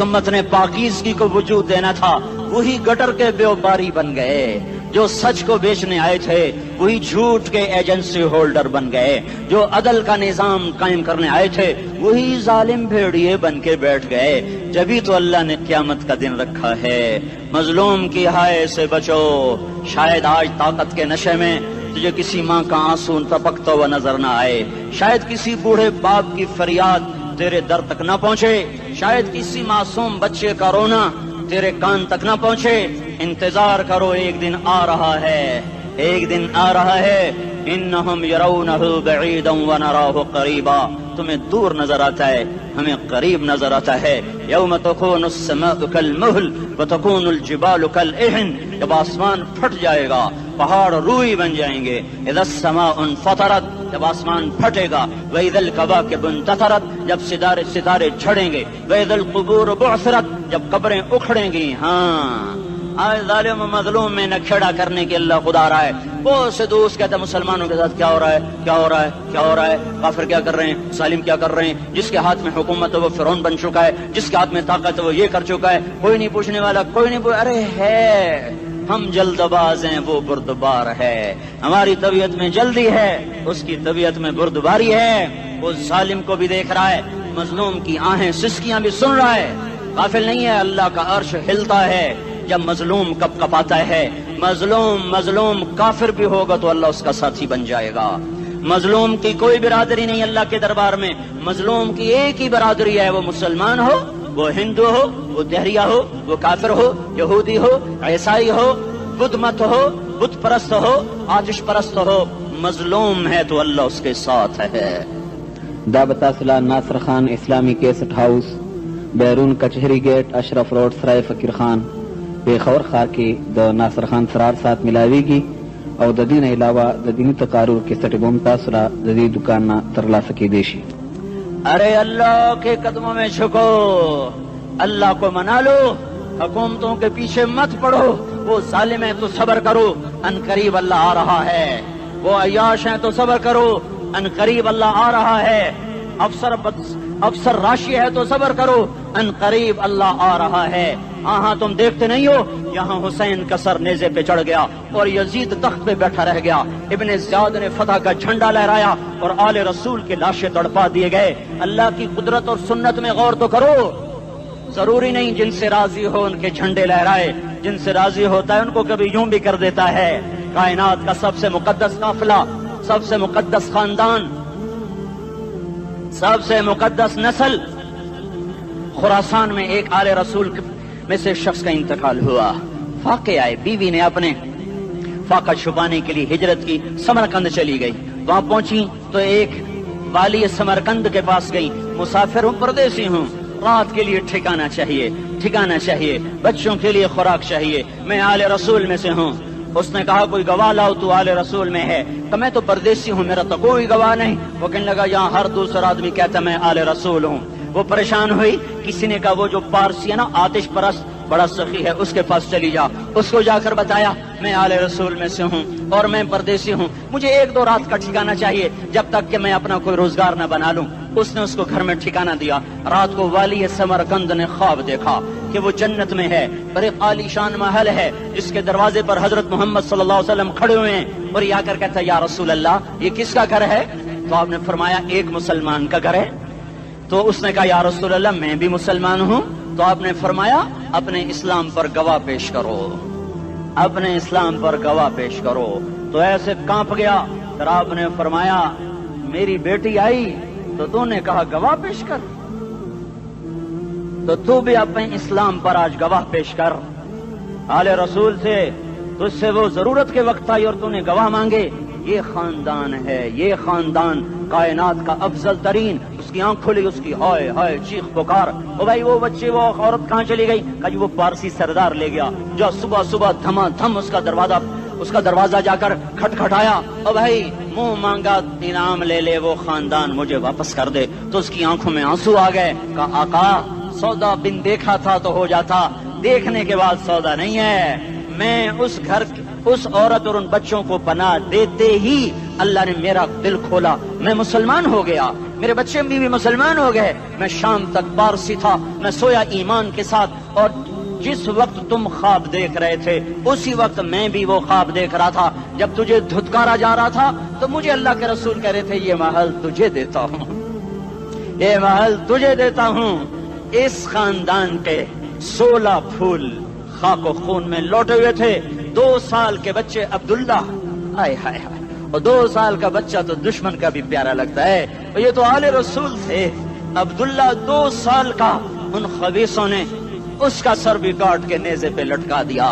امت نے پاکیزگی کو وجود دینا تھا وہی گٹر کے بیوباری بن گئے. جو سچ کو بیچنے آئے تھے وہی جھوٹ کے ایجنسی ہولڈر بن گئے. جو عدل کا نظام قائم کرنے آئے تھے وہی ظالم بھیڑیے بن کے بیٹھ گئے. جبھی تو اللہ نے قیامت کا دن رکھا ہے. مظلوم کی ہائے سے بچو, شاید آج طاقت کے نشے میں تجھے کسی ماں کا آنسو ٹپکتا ہوا نظر نہ آئے, شاید کسی بوڑھے باپ کی فریاد تیرے در تک نہ پہنچے, شاید کسی معصوم بچے کا رونا تیرے کان تک نہ پہنچے. انتظار کرو, ایک دن آ رہا ہے, ایک دن آ رہا ہے. انہم یرونہ بعیدا ونراہ قریبا, تمہیں دور نظر آتا ہے ہمیں قریب نظر آتا ہے. یوم تکون السماء کالمہل وتکون الجبال کالعہن, جب آسمان پھٹ جائے گا پہاڑ روئی بن جائیں گے. اذا السماء انفطرت, جب آسمان پھٹے گا. واذا الکواکب انتثرت, جب ستارے جھڑیں گے. واذا القبور بعثرت, جب قبریں اکھڑیں گی. ہاں آج ظالم و مظلوم میں نہ کھیڑا کرنے کے اللہ خدا رہا ہے. بہت سے دوست کہتے ہیں مسلمانوں کے ساتھ کیا ہو رہا ہے, کیا ہو رہا ہے, کیا ہو رہا ہے, کافر کیا کر رہے ہیں, ظالم کیا کر رہے ہیں. جس کے ہاتھ میں حکومت ہے وہ فرعون بن چکا ہے, جس کے ہاتھ میں طاقت ہے وہ یہ کر چکا ہے. کوئی نہیں پوچھنے والا, کوئی نہیں ارے ہے, ہم جلد باز ہیں وہ بردبار ہے. ہماری طبیعت میں جلدی ہے, اس کی طبیعت میں بردباری ہے. وہ ظالم کو بھی دیکھ رہا ہے, مظلوم کی آہیں سسکیاں بھی سن رہا ہے. غافل نہیں ہے, اللہ کا عرش ہلتا ہے جب مظلوم کپ کپاتا ہے. مظلوم کافر بھی ہوگا تو اللہ اس کا ساتھی بن جائے گا. مظلوم کی کوئی برادری نہیں اللہ کے دربار میں, مظلوم کی ایک ہی برادری ہے, وہ مسلمان ہو, وہ ہندو ہو, وہ دہریہ ہو, وہ کافر ہو, یہودی ہو, عیسائی ہو, بدھ مت ہو, بت پرست ہو, آتش پرست ہو, مظلوم ہے تو اللہ اس کے ساتھ ہے. دعوت اصلاح ناصر خان اسلامی کیسٹ ہاؤس, بیرون کچہری گیٹ, اشرف روڈ, سرائے فقیر خان, پیښور ښار کې د ناصر خان سرار سات ملاویږي او د دې نه علاوه د دیني تقارر کیسټ هم تاسو را د دې دکان نه ترلاسه کیدی شي. ارے اللہ کے قدموں میں جھکو, اللہ کو منا لو, حکومتوں کے پیچھے مت پڑو. وہ ظالم ہیں تو صبر کرو, ان قریب اللہ آ رہا ہے. وہ عیاش ہیں تو صبر کرو, ان قریب اللہ آ رہا ہے. افسر راشی ہے تو صبر کرو, ان قریب اللہ آ رہا ہے. ہاں تم دیکھتے نہیں ہو, یہاں حسین کا سر نیزے پہ چڑھ گیا اور یزید تخت پہ بیٹھا رہ گیا. ابن زیاد نے فتح کا جھنڈا لہرایا اور آل رسول کے لاشیں تڑپا دیے گئے. اللہ کی قدرت اور سنت میں غور تو کرو. ضروری نہیں جن سے راضی ہو ان کے جھنڈے لہرائے, جن سے راضی ہوتا ہے ان کو کبھی یوں بھی کر دیتا ہے. کائنات کا سب سے مقدس قافلہ, سب سے مقدس خاندان, سب سے مقدس نسل, خراسان میں ایک آل رسول میں سے شخص کا انتقال ہوا. فاقے آئے, بیوی نے اپنے فاقہ چھپانے کے لیے ہجرت کی, سمرقند چلی گئی. وہاں پہنچی تو ایک والی سمرقند کے پاس گئی. مسافر ہوں, پردیسی ہوں, رات کے لیے ٹھکانا چاہیے, بچوں کے لیے خوراک چاہیے, میں آل رسول میں سے ہوں. اس نے کہا کوئی گواہ لاؤ تو آل رسول میں ہے، کہ میں تو پردیسی ہوں، میرا تو کوئی گواہ نہیں۔ وہ کہنے لگا یہاں ہر دوسرا آدمی کہتا میں آل رسول ہوں۔ وہ پریشان ہوئی، کسی نے کہا وہ جو پارسی ہے نا آتش پرست بڑا سخی ہے، اس کے پاس چلی جا۔ اس کو جا کر بتایا میں آل رسول میں سے ہوں اور میں پردیسی ہوں، مجھے 1-2 رات کا ٹھکانہ چاہیے جب تک کہ میں اپنا کوئی روزگار نہ بنا لوں۔ اس نے اس کو گھر میں ٹھکانہ دیا۔ رات کو والی سمرقند نے خواب دیکھا کہ وہ جنت میں ہے، بڑے عالی شان محل ہے، جس کے دروازے پر حضرت محمد صلی اللہ علیہ وسلم کھڑے ہوئے ہیں، اور یہ آ کر کہتا ہے یا رسول اللہ یہ کس کا گھر ہے؟ تو آپ نے فرمایا ایک مسلمان کا گھر ہے۔ تو اس نے کہا یا رسول اللہ میں بھی مسلمان ہوں۔ تو آپ نے فرمایا اپنے اسلام پر گواہ پیش کرو، اپنے اسلام پر گواہ پیش کرو۔ تو ایسے کانپ گیا۔ پھر آپ نے فرمایا میری بیٹی آئی تو تو نے کہا گواہ پیش کر، تو تو بھی اپنے اسلام پر آج گواہ پیش کر۔ آل رسول سے تجھ سے وہ ضرورت کے وقت آئی اور تو نے گواہ مانگے۔ یہ خاندان ہے، یہ خاندان کائنات کا افضل ترین۔ اس کی آنکھ کھلی، اس کی ہائے ہائے چیخ پکار، او بھائی وہ بچے وہ عورت کہاں چلی گئی؟ کہا جی وہ پارسی سردار لے گیا، جو صبح صبح دھما دھم اس کا دروازہ جا کر کھٹکھٹایا، او بھائی منہ مانگا انعام لے لے، وہ خاندان مجھے واپس کر دے۔ تو اس کی آنکھوں میں آنسو آ گئے۔ کہا آقا سودا بن دیکھا تھا تو ہو جاتا، دیکھنے کے بعد سودا نہیں ہے۔ میں اس گھر اس عورت اور ان بچوں کو پناہ دیتے ہی اللہ نے میرا دل کھولا، میں مسلمان ہو گیا، میرے بچے بھی مسلمان ہو گئے۔ میں شام تک پارسی تھا، میں سویا ایمان کے ساتھ، اور جس وقت تم خواب دیکھ رہے تھے اسی وقت میں بھی وہ خواب دیکھ رہا تھا۔ جب تجھے دھتکارا جا رہا تھا تو مجھے اللہ کے رسول کہہ رہے تھے یہ محل تجھے دیتا ہوں، یہ محل تجھے دیتا ہوں۔ اس خاندان کے 16 پھول خاک و خون میں لوٹے ہوئے تھے۔ 2 سال کے بچے عبداللہ، ہائے ہائے ہائے، اور 2 سال کا بچہ تو دشمن کا بھی پیارا لگتا ہے، اور یہ تو آل رسول تھے۔ عبداللہ 2 سال کا، ان خبیثوں نے اس کا سر بھی کاٹ کے نیزے پہ لٹکا دیا۔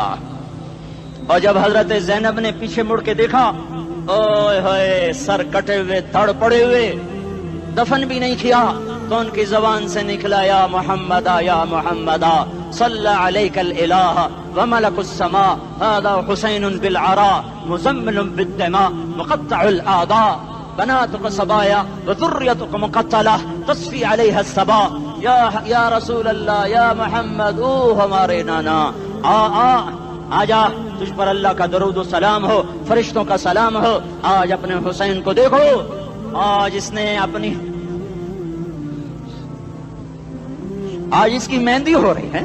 اور جب حضرت زینب نے پیچھے مڑ کے دیکھا، اوئے ہوئے سر کٹے ہوئے دھڑ پڑے ہوئے، دفن بھی نہیں کیا، تو ان کی زبان سے نکلا یا محمدہ یا محمدہ صلی علیک الالہ وملک السماء هذا حسین بالعراء مزمل بالدماء مقطع الاعضاء بناتك صبايا وذريتك مقتلة تصفي عليها الصبا یا رسول اللہ یا محمد، او ہمارے نانا آ جا، تجھ پر اللہ کا درود و سلام ہو، فرشتوں کا سلام ہو۔ آج اپنے حسین کو دیکھو، آج اس نے اپنی آج اس کی مہندی ہو رہی ہے،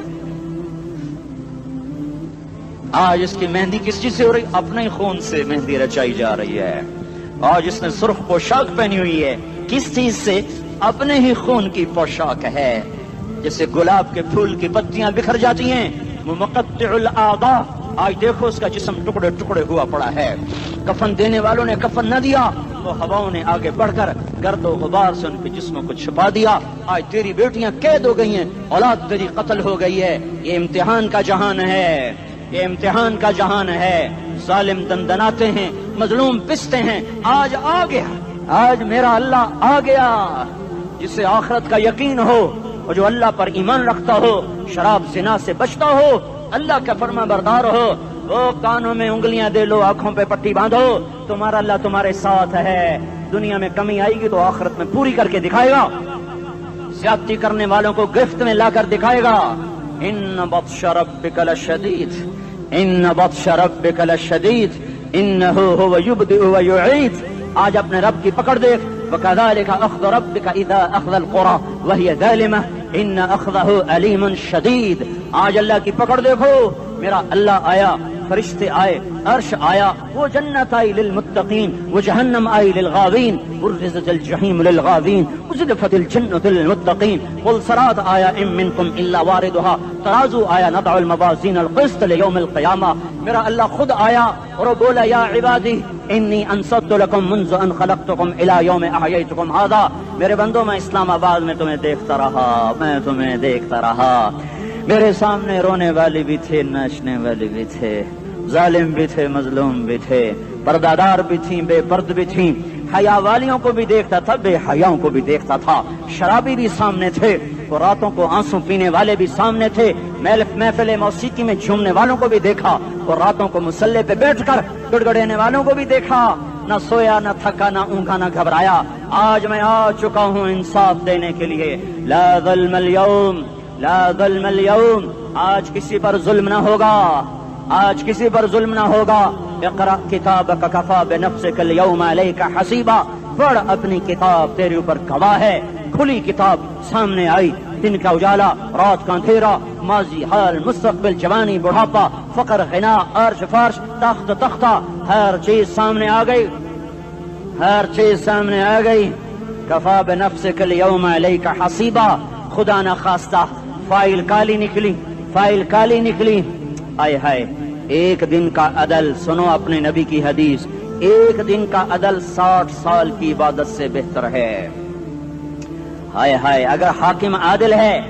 آج اس کی مہندی کس چیز سے ہو رہی؟ اپنے ہی خون سے مہندی رچائی جا رہی ہے۔ آج اس نے سرخ پوشاک پہنی ہوئی ہے، کس چیز سے؟ اپنے ہی خون کی پوشاک ہے۔ جیسے گلاب کے پھول کی پتیاں بکھر جاتی ہیں، وہ مقطع الاعضاء، آج دیکھو اس کا جسم ٹکڑے ٹکڑے ہوا پڑا ہے۔ کفن دینے والوں نے کفن نہ دیا تو ہواؤں نے آگے بڑھ کر گرد و غبار سے ان کے جسموں کو چھپا دیا۔ آج تیری بیٹیاں قید ہو گئی ہیں، اولاد تیری قتل ہو گئی ہے۔ یہ امتحان کا جہان ہے، یہ امتحان کا جہان ہے۔ ظالم دندناتے ہیں، مظلوم پستے ہیں۔ آج آ گیا، آج میرا اللہ آ گیا، جسے آخرت کا یقین ہو اور جو اللہ پر ایمان رکھتا ہو، شراب زنا سے بچتا ہو، اللہ کا فرما بردار ہو۔ وہ کانوں میں انگلیاں دے لو، آنکھوں پہ پٹی باندھو، تمہارا اللہ تمہارے ساتھ ہے۔ دنیا میں کمی آئے گی تو آخرت میں پوری کر کے دکھائے گا۔ زیادتی کرنے والوں کو گرفت میں لا کر دکھائے گا۔ ان بطش ربک لشدید، ان بطش ربک لشدید انہ هو یبدئ ویعید۔ آج اپنے رب کی پکڑ دیکھ، وکذالک اخذ ربک اذا اخذ القری وہی ظالمہ ان اخذہ علیم شدید۔ آج اللہ کی پکڑ دیکھو، میرا اللہ آیا، فرشتے آئے، عرش آیا، وہ جنت آئی للمتقین، وہ جہنم آئی للغاوین، برزت الجحیم للغاوین، ازلفت الجنت للمتقین، قل صراط آیا ام منکم الا واردها، ترازو آیا نضع الموازین القسط لیوم القیامہ۔ میرا اللہ خود آیا اور وہ بولا یا عبادی انی انصت لکم منذ ان خلقتکم الى یوم احییتکم هذا۔ میرے بندوں میں اسلام آباد میں تمہیں دیکھتا رہا، میں تمہیں دیکھتا رہا۔ میرے سامنے رونے والی بھی تھے، ناچنے والی بھی تھے، ظالم بھی تھے، مظلوم بھی تھے، پردادار بھی تھیں، بے پرد بھی تھیں، حیا والیوں کو بھی دیکھتا تھا، بے حیاؤں کو بھی دیکھتا تھا، شرابی بھی سامنے تھے، وہ راتوں کو آنسو پینے والے بھی سامنے تھے، محفل موسیقی میں جھومنے والوں کو بھی دیکھا، اور راتوں کو مسلح پہ بیٹھ کر گڑگڑانے والوں کو بھی دیکھا، نہ سویا نہ تھکا نہ اونگا نہ گھبرایا۔ آج میں آ چکا ہوں انصاف دینے کے لیے، لا ظلم اليوم، لا ظلم اليوم، آج کسی پر ظلم نہ ہوگا، آج کسی پر ظلم نہ ہوگا۔ اقرأ کتابک کفا بنفسک اليوم علیک حسیبا، پڑھ اپنی کتاب، تیرے اوپر گواہ ہے۔ کھلی کتاب سامنے آئی، دن کا اجالا، رات کا اندھیرا، ماضی حال مستقبل جوانی بڑھاپا، فقر غنا، عرش فرش، تخت تختہ، ہر چیز سامنے آ گئی، ہر چیز سامنے آ گئی۔ کفا بنفسک اليوم علیک حسیبا، خدا نہ خواستہ فائل کالی نکلی، فائل کالی نکلی۔ آئے ہائے، ایک دن کا عدل، سنو اپنے نبی کی حدیث، ایک دن کا عدل 60 سال کی عبادت سے بہتر ہے۔ ہائے ہائے، اگر حاکم عادل ہے،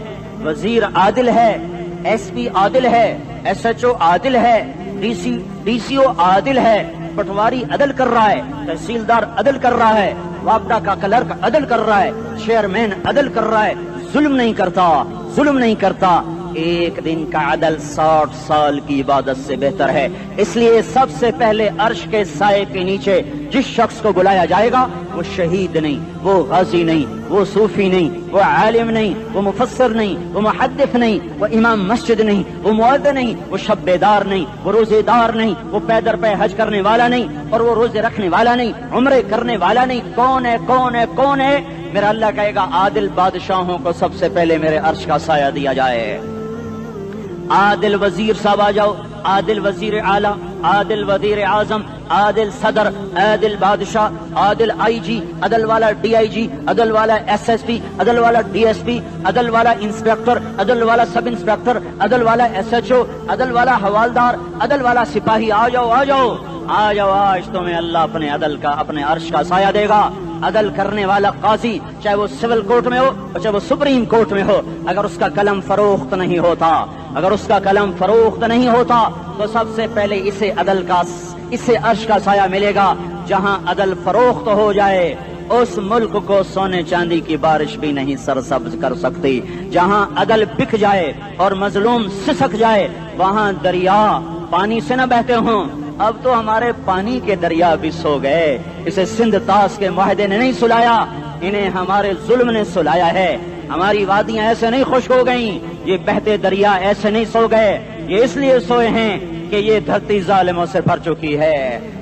وزیر عادل ہے، ایس پی عادل ہے، ایس ایچ او عادل ہے، ڈی سی او عادل ہے، پٹواری عدل کر رہا ہے، تحصیلدار عدل کر رہا ہے، وابڈا کا کلرک عدل کر رہا ہے، چیئرمین عدل کر رہا ہے، ظلم نہیں کرتا، ظلم نہیں کرتا، ایک دن کا عدل 60 سال کی عبادت سے بہتر ہے۔ اس لیے سب سے پہلے عرش کے سائے کے نیچے جس شخص کو بلایا جائے گا وہ شہید نہیں، وہ غازی نہیں، وہ صوفی نہیں، وہ عالم نہیں، وہ مفسر نہیں، وہ محدث نہیں، وہ امام مسجد نہیں، وہ مؤذن نہیں، وہ شب بیدار نہیں، وہ روزے دار نہیں، وہ پیدر پہ حج کرنے والا نہیں، اور وہ روزے رکھنے والا نہیں، عمرے کرنے والا نہیں۔ کون ہے، کون ہے، کون ہے؟ میرا اللہ کہے گا عادل بادشاہوں کو سب سے پہلے میرے عرش کا سایہ دیا جائے۔ عادل وزیر صاحب آ جاؤ، عادل وزیر اعلیٰ، عادل وزیر اعظم، عادل صدر، عادل بادشاہ، عادل آئی جی، عدل والا ڈی آئی جی، عدل والا ایس ایس پی، عدل والا ڈی ایس پی، عدل والا انسپیکٹر، عدل والا سب انسپیکٹر، عدل والا ایس ایچ او، عدل والا حوالدار، عدل والا سپاہی، آ جاؤ آ جاؤ آ جاؤ، آج تمہیں اللہ اپنے عدل کا، اپنے عرش کا سایہ دے گا۔ عدل کرنے والا قاضی، چاہے وہ سول کورٹ میں ہو چاہے وہ سپریم کورٹ میں ہو، اگر اس کا قلم فروخت نہیں ہوتا، اگر اس کا قلم فروخت نہیں ہوتا تو سب سے پہلے اسے عدل کا، اسے عرش کا سایہ ملے گا۔ جہاں عدل فروخت ہو جائے اس ملک کو سونے چاندی کی بارش بھی نہیں سرسبز کر سکتی۔ جہاں عدل بک جائے اور مظلوم سسک جائے وہاں دریا پانی سے نہ بہتے ہوں۔ اب تو ہمارے پانی کے دریا بھی سو گئے، اسے سندھ طاس کے معاہدے نے نہیں سلایا، انہیں ہمارے ظلم نے سلایا ہے۔ ہماری وادیاں ایسے نہیں خشک ہو گئیں، یہ بہتے دریا ایسے نہیں سو گئے، یہ اس لیے سوئے ہیں کہ یہ دھرتی ظالموں سے بھر چکی ہے۔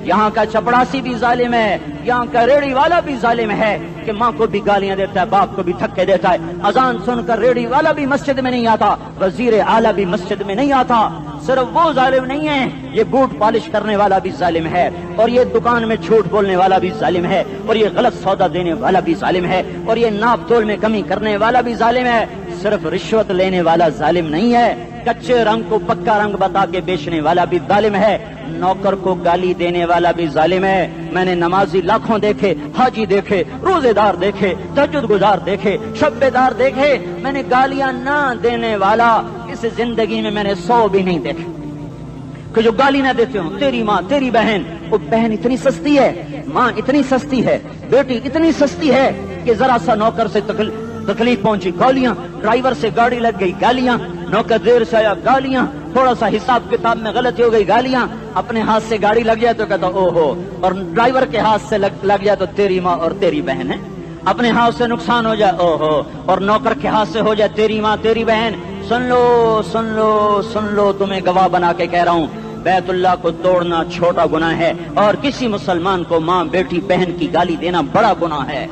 یہاں کا چپڑاسی بھی ظالم ہے، یہاں کا ریڑھی والا بھی ظالم ہے کہ ماں کو بھی گالیاں دیتا ہے، باپ کو بھی دھکے دیتا ہے۔ اذان سن کر ریڑھی والا بھی مسجد میں نہیں آتا، وزیر اعلیٰ بھی مسجد میں نہیں آتا۔ صرف وہ ظالم نہیں ہے، یہ بوٹ پالش کرنے والا بھی ظالم ہے، اور یہ دکان میں جھوٹ بولنے والا بھی ظالم ہے، اور یہ غلط سودا دینے والا بھی ظالم ہے، اور یہ ناپ تول میں کمی کرنے والا بھی ظالم ہے۔ صرف رشوت لینے والا ظالم نہیں ہے، کچے رنگ کو پکا رنگ بتا کے بیچنے والا بھی ظالم ہے، نوکر کو گالی دینے والا بھی ظالم ہے۔ میں نے نمازی لاکھوں دیکھے، حاجی دیکھے، روزے دار دیکھے، تہجد گزار دیکھے، شب بیدار دیکھے، میں نے گالیاں نہ دینے والا اس زندگی میں نے 100 بھی نہیں دیکھے کہ جو گالی نہ دیتے ہوں۔ تیری ماں، تیری بہن، وہ بہن اتنی سستی ہے، ماں اتنی سستی ہے، بیٹی اتنی سستی ہے کہ ذرا سا نوکر سے تکلیف پہنچی گالیاں، ڈرائیور سے گاڑی لگ گئی گالیاں، نوکر دیر سے آیا گالیاں، تھوڑا سا حساب کتاب میں غلطی ہو گئی گالیاں، اپنے ہاتھ سے گاڑی لگ جائے تو کہتا او ہو، اور ڈرائیور کے ہاتھ سے لگ جائے تو تیری ماں اور تیری بہن ہے، اپنے ہاتھ سے نقصان ہو جائے او ہو، اور نوکر کے ہاتھ سے ہو جائے تیری ماں تیری بہن۔ سن لو سن لو سن لو، تمہیں گواہ بنا کے کہہ رہا ہوں، بیت اللہ کو توڑنا چھوٹا گناہ ہے، اور کسی مسلمان کو ماں بیٹی بہن کی گالی دینا بڑا گناہ ہے۔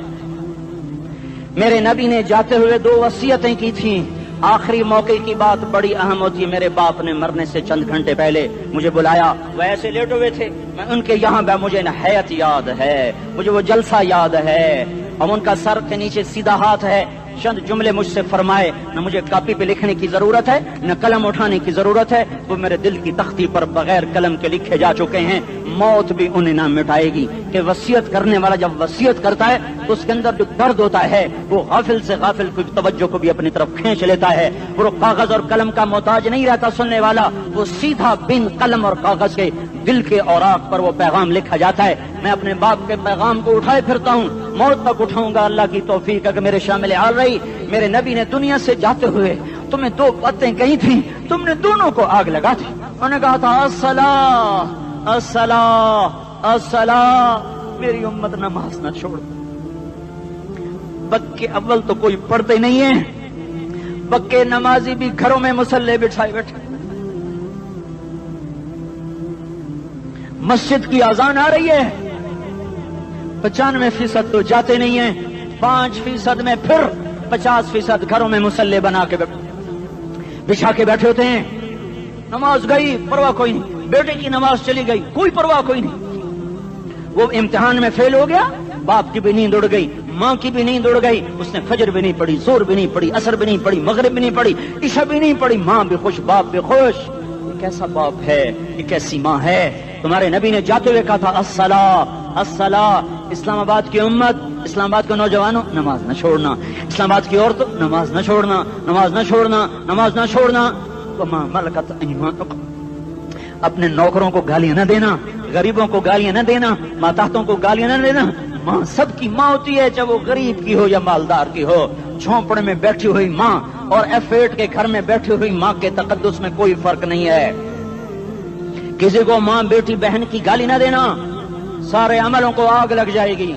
میرے نبی نے جاتے ہوئے 2 وصیتیں کی تھیں، آخری موقع کی بات بڑی اہم ہوتی ہے۔ میرے باپ نے مرنے سے چند گھنٹے پہلے مجھے بلایا، وہ ایسے لیٹے ہوئے تھے، میں ان کے یہاں مجھے نہایت یاد ہے، مجھے وہ جلسہ یاد ہے، اور ان کا سر کے نیچے سیدھا ہاتھ ہے۔ چند جملے مجھ سے فرمائے، نہ مجھے کاپی پہ لکھنے کی ضرورت ہے نہ قلم اٹھانے کی ضرورت ہے، وہ میرے دل کی تختی پر بغیر قلم کے لکھے جا چکے ہیں، موت بھی انہیں نہ مٹائے گی۔ کہ وصیت کرنے والا جب وصیت کرتا ہے تو اس کے اندر جو درد ہوتا ہے وہ غافل سے غافل کی توجہ کو بھی اپنی طرف کھینچ لیتا ہے، وہ کاغذ اور قلم کا محتاج نہیں رہتا سننے والا، وہ سیدھا بن قلم اور کاغذ کے دل کے اوراق پر وہ پیغام لکھا جاتا ہے. میں اپنے باپ کے پیغام کو اٹھائے پھرتا ہوں, موت تک اٹھاؤں گا. اللہ کی توفیق ہے کہ میرے شامل حال رہی. میرے نبی نے دنیا سے جاتے ہوئے تمہیں دو باتیں کہی تھیں, تم نے دونوں کو آگ لگا دی. انہوں نے کہا تھا الصلاۃ الصلاۃ الصلاۃ, میری امت نماز نہ چھوڑ. بکے اول تو کوئی پڑھتے نہیں ہیں, بکے نمازی بھی گھروں میں مصلے بٹھائے بیٹھے. مسجد کی اذان آ رہی ہے, 95% تو جاتے نہیں ہیں, 5% میں پھر 50% گھروں میں مصلے بنا کے بچھا کے بیٹھے ہوتے ہیں. نماز گئی پرواہ کوئی نہیں, بیٹے کی نماز چلی گئی کوئی پرواہ کوئی نہیں. وہ امتحان میں فیل ہو گیا, باپ کی بھی نیند اڑ گئی, ماں کی بھی نیند اڑ گئی, اس نے فجر بھی نہیں پڑھی, زور بھی نہیں پڑھی, عصر بھی نہیں پڑھی, مغرب بھی نہیں پڑھی, عشاء بھی نہیں پڑھی. ماں بھی خوش, باپ بھی خوش. یہ کیسا باپ ہے, یہ کیسی ماں ہے. تمہارے نبی نے جاتے ہوئے کہا تھا الصلاۃ الصلاۃ. اسلام آباد کی امت, اسلام آباد کے نوجوانوں, نماز نہ چھوڑنا. اسلام آباد کی عورتوں, نماز نہ چھوڑنا, نماز نہ چھوڑنا, نماز نہ چھوڑنا. وما ملکت ایمانکم, اپنے نوکروں کو گالیاں نہ دینا, غریبوں کو گالیاں نہ دینا, ماتحتوں کو گالیاں نہ دینا. ماں سب کی ماں ہوتی ہے, چاہے وہ غریب کی ہو یا مالدار کی ہو. جھونپڑے میں بیٹھی ہوئی ماں اور F8 کے گھر میں بیٹھی ہوئی ماں کے تقدس میں کوئی فرق نہیں ہے. کسی کو ماں بیٹی بہن کی گالی نہ دینا, سارے عملوں کو آگ لگ جائے گی.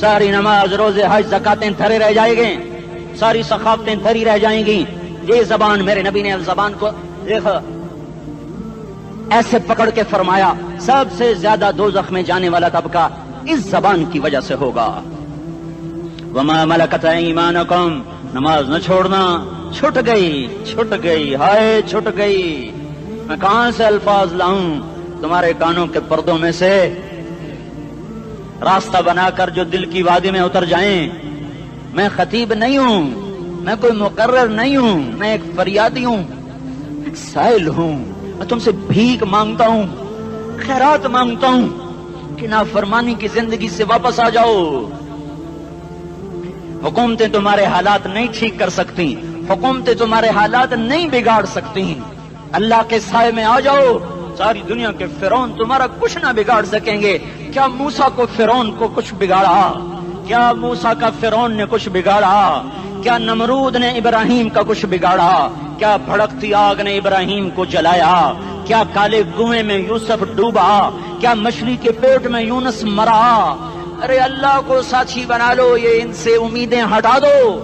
ساری نماز, روزے, حج, زکاتیں دھرے رہ جائیں گے, ساری ثقافتیں دھری رہ جائیں گی. یہ زبان, میرے نبی نے زبان کو دیکھا ایسے پکڑ کے فرمایا سب سے زیادہ دوزخ میں جانے والا طبقہ اس زبان کی وجہ سے ہوگا. وما ملکت ایمانکم, نماز نہ چھوڑنا. چھٹ گئی ہائے چھٹ گئی. میں کہاں سے الفاظ لاؤں تمہارے کانوں کے پردوں میں سے, راستہ بنا کر جو دل کی وادی میں اتر جائیں. میں خطیب نہیں ہوں, میں کوئی مقرر نہیں ہوں, میں ایک فریادی ہوں, ایک سائل ہوں. میں تم سے بھیک مانگتا ہوں, خیرات مانگتا ہوں کہ نافرمانی کی زندگی سے واپس آ جاؤ. حکومتیں تمہارے حالات نہیں ٹھیک کر سکتی, حکومتیں تمہارے حالات نہیں بگاڑ سکتی. اللہ کے سائے میں آ جاؤ, ساری دنیا کے فرعون تمہارا کچھ نہ بگاڑ سکیں گے. کیا موسیٰ کو فرعون کو کچھ بگاڑا؟ کیا موسیٰ کا فرعون نے کچھ بگاڑا؟ کیا نمرود نے ابراہیم کا کچھ بگاڑا؟ کیا بھڑکتی آگ نے ابراہیم کو جلایا؟ کیا کالے کنویں میں یوسف ڈوبا؟ کیا مچھلی کے پیٹ میں یونس مرا؟ ارے اللہ کو ساتھی بنا لو, یہ ان سے امیدیں ہٹا دو.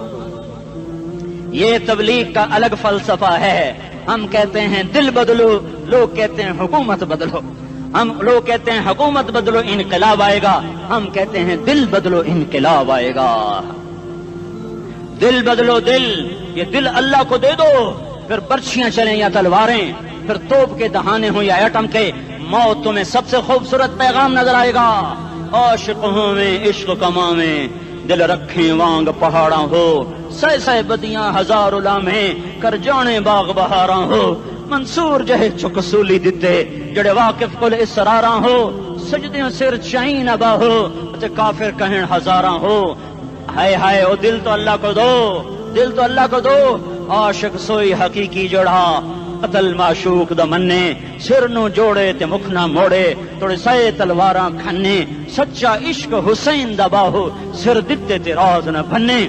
یہ تبلیغ کا الگ فلسفہ ہے. ہم کہتے ہیں دل بدلو, لوگ کہتے ہیں حکومت بدلو. لوگ کہتے ہیں حکومت بدلو انقلاب آئے گا, ہم کہتے ہیں دل بدلو انقلاب آئے گا. دل بدلو, دل, یہ دل اللہ کو دے دو. پھر برچیاں چلیں یا تلواریں, پھر توپ کے دہانے ہوں یا ایٹم کے, موت تمہیں سب سے خوبصورت پیغام نظر آئے گا. عاشق ہوں میں عشق کما میں, دل رکھیں وانگ پہاڑاں ہو, سہ بدیاں ہزار لامیں, کر جانے باغ بہاراں ہو. منصور جہے چکسولی دتے, جڑے واقف کل اسراراں ہو, سجدیاں سر چائیں نبا ہو, کافر کہیں ہزاراں ہو. ہائے ہائے او دل تو اللہ کو دو, دل تو اللہ کو دو. عاشق سوئی حقیقی جڑا, قتل معشوق دا مننے, سر نو جوڑے تے مکھ نہ موڑے, توڑے سائے تلواراں کھنے. سچا عشق حسین دا باہو, سر دتے تے راز نہ بھنے.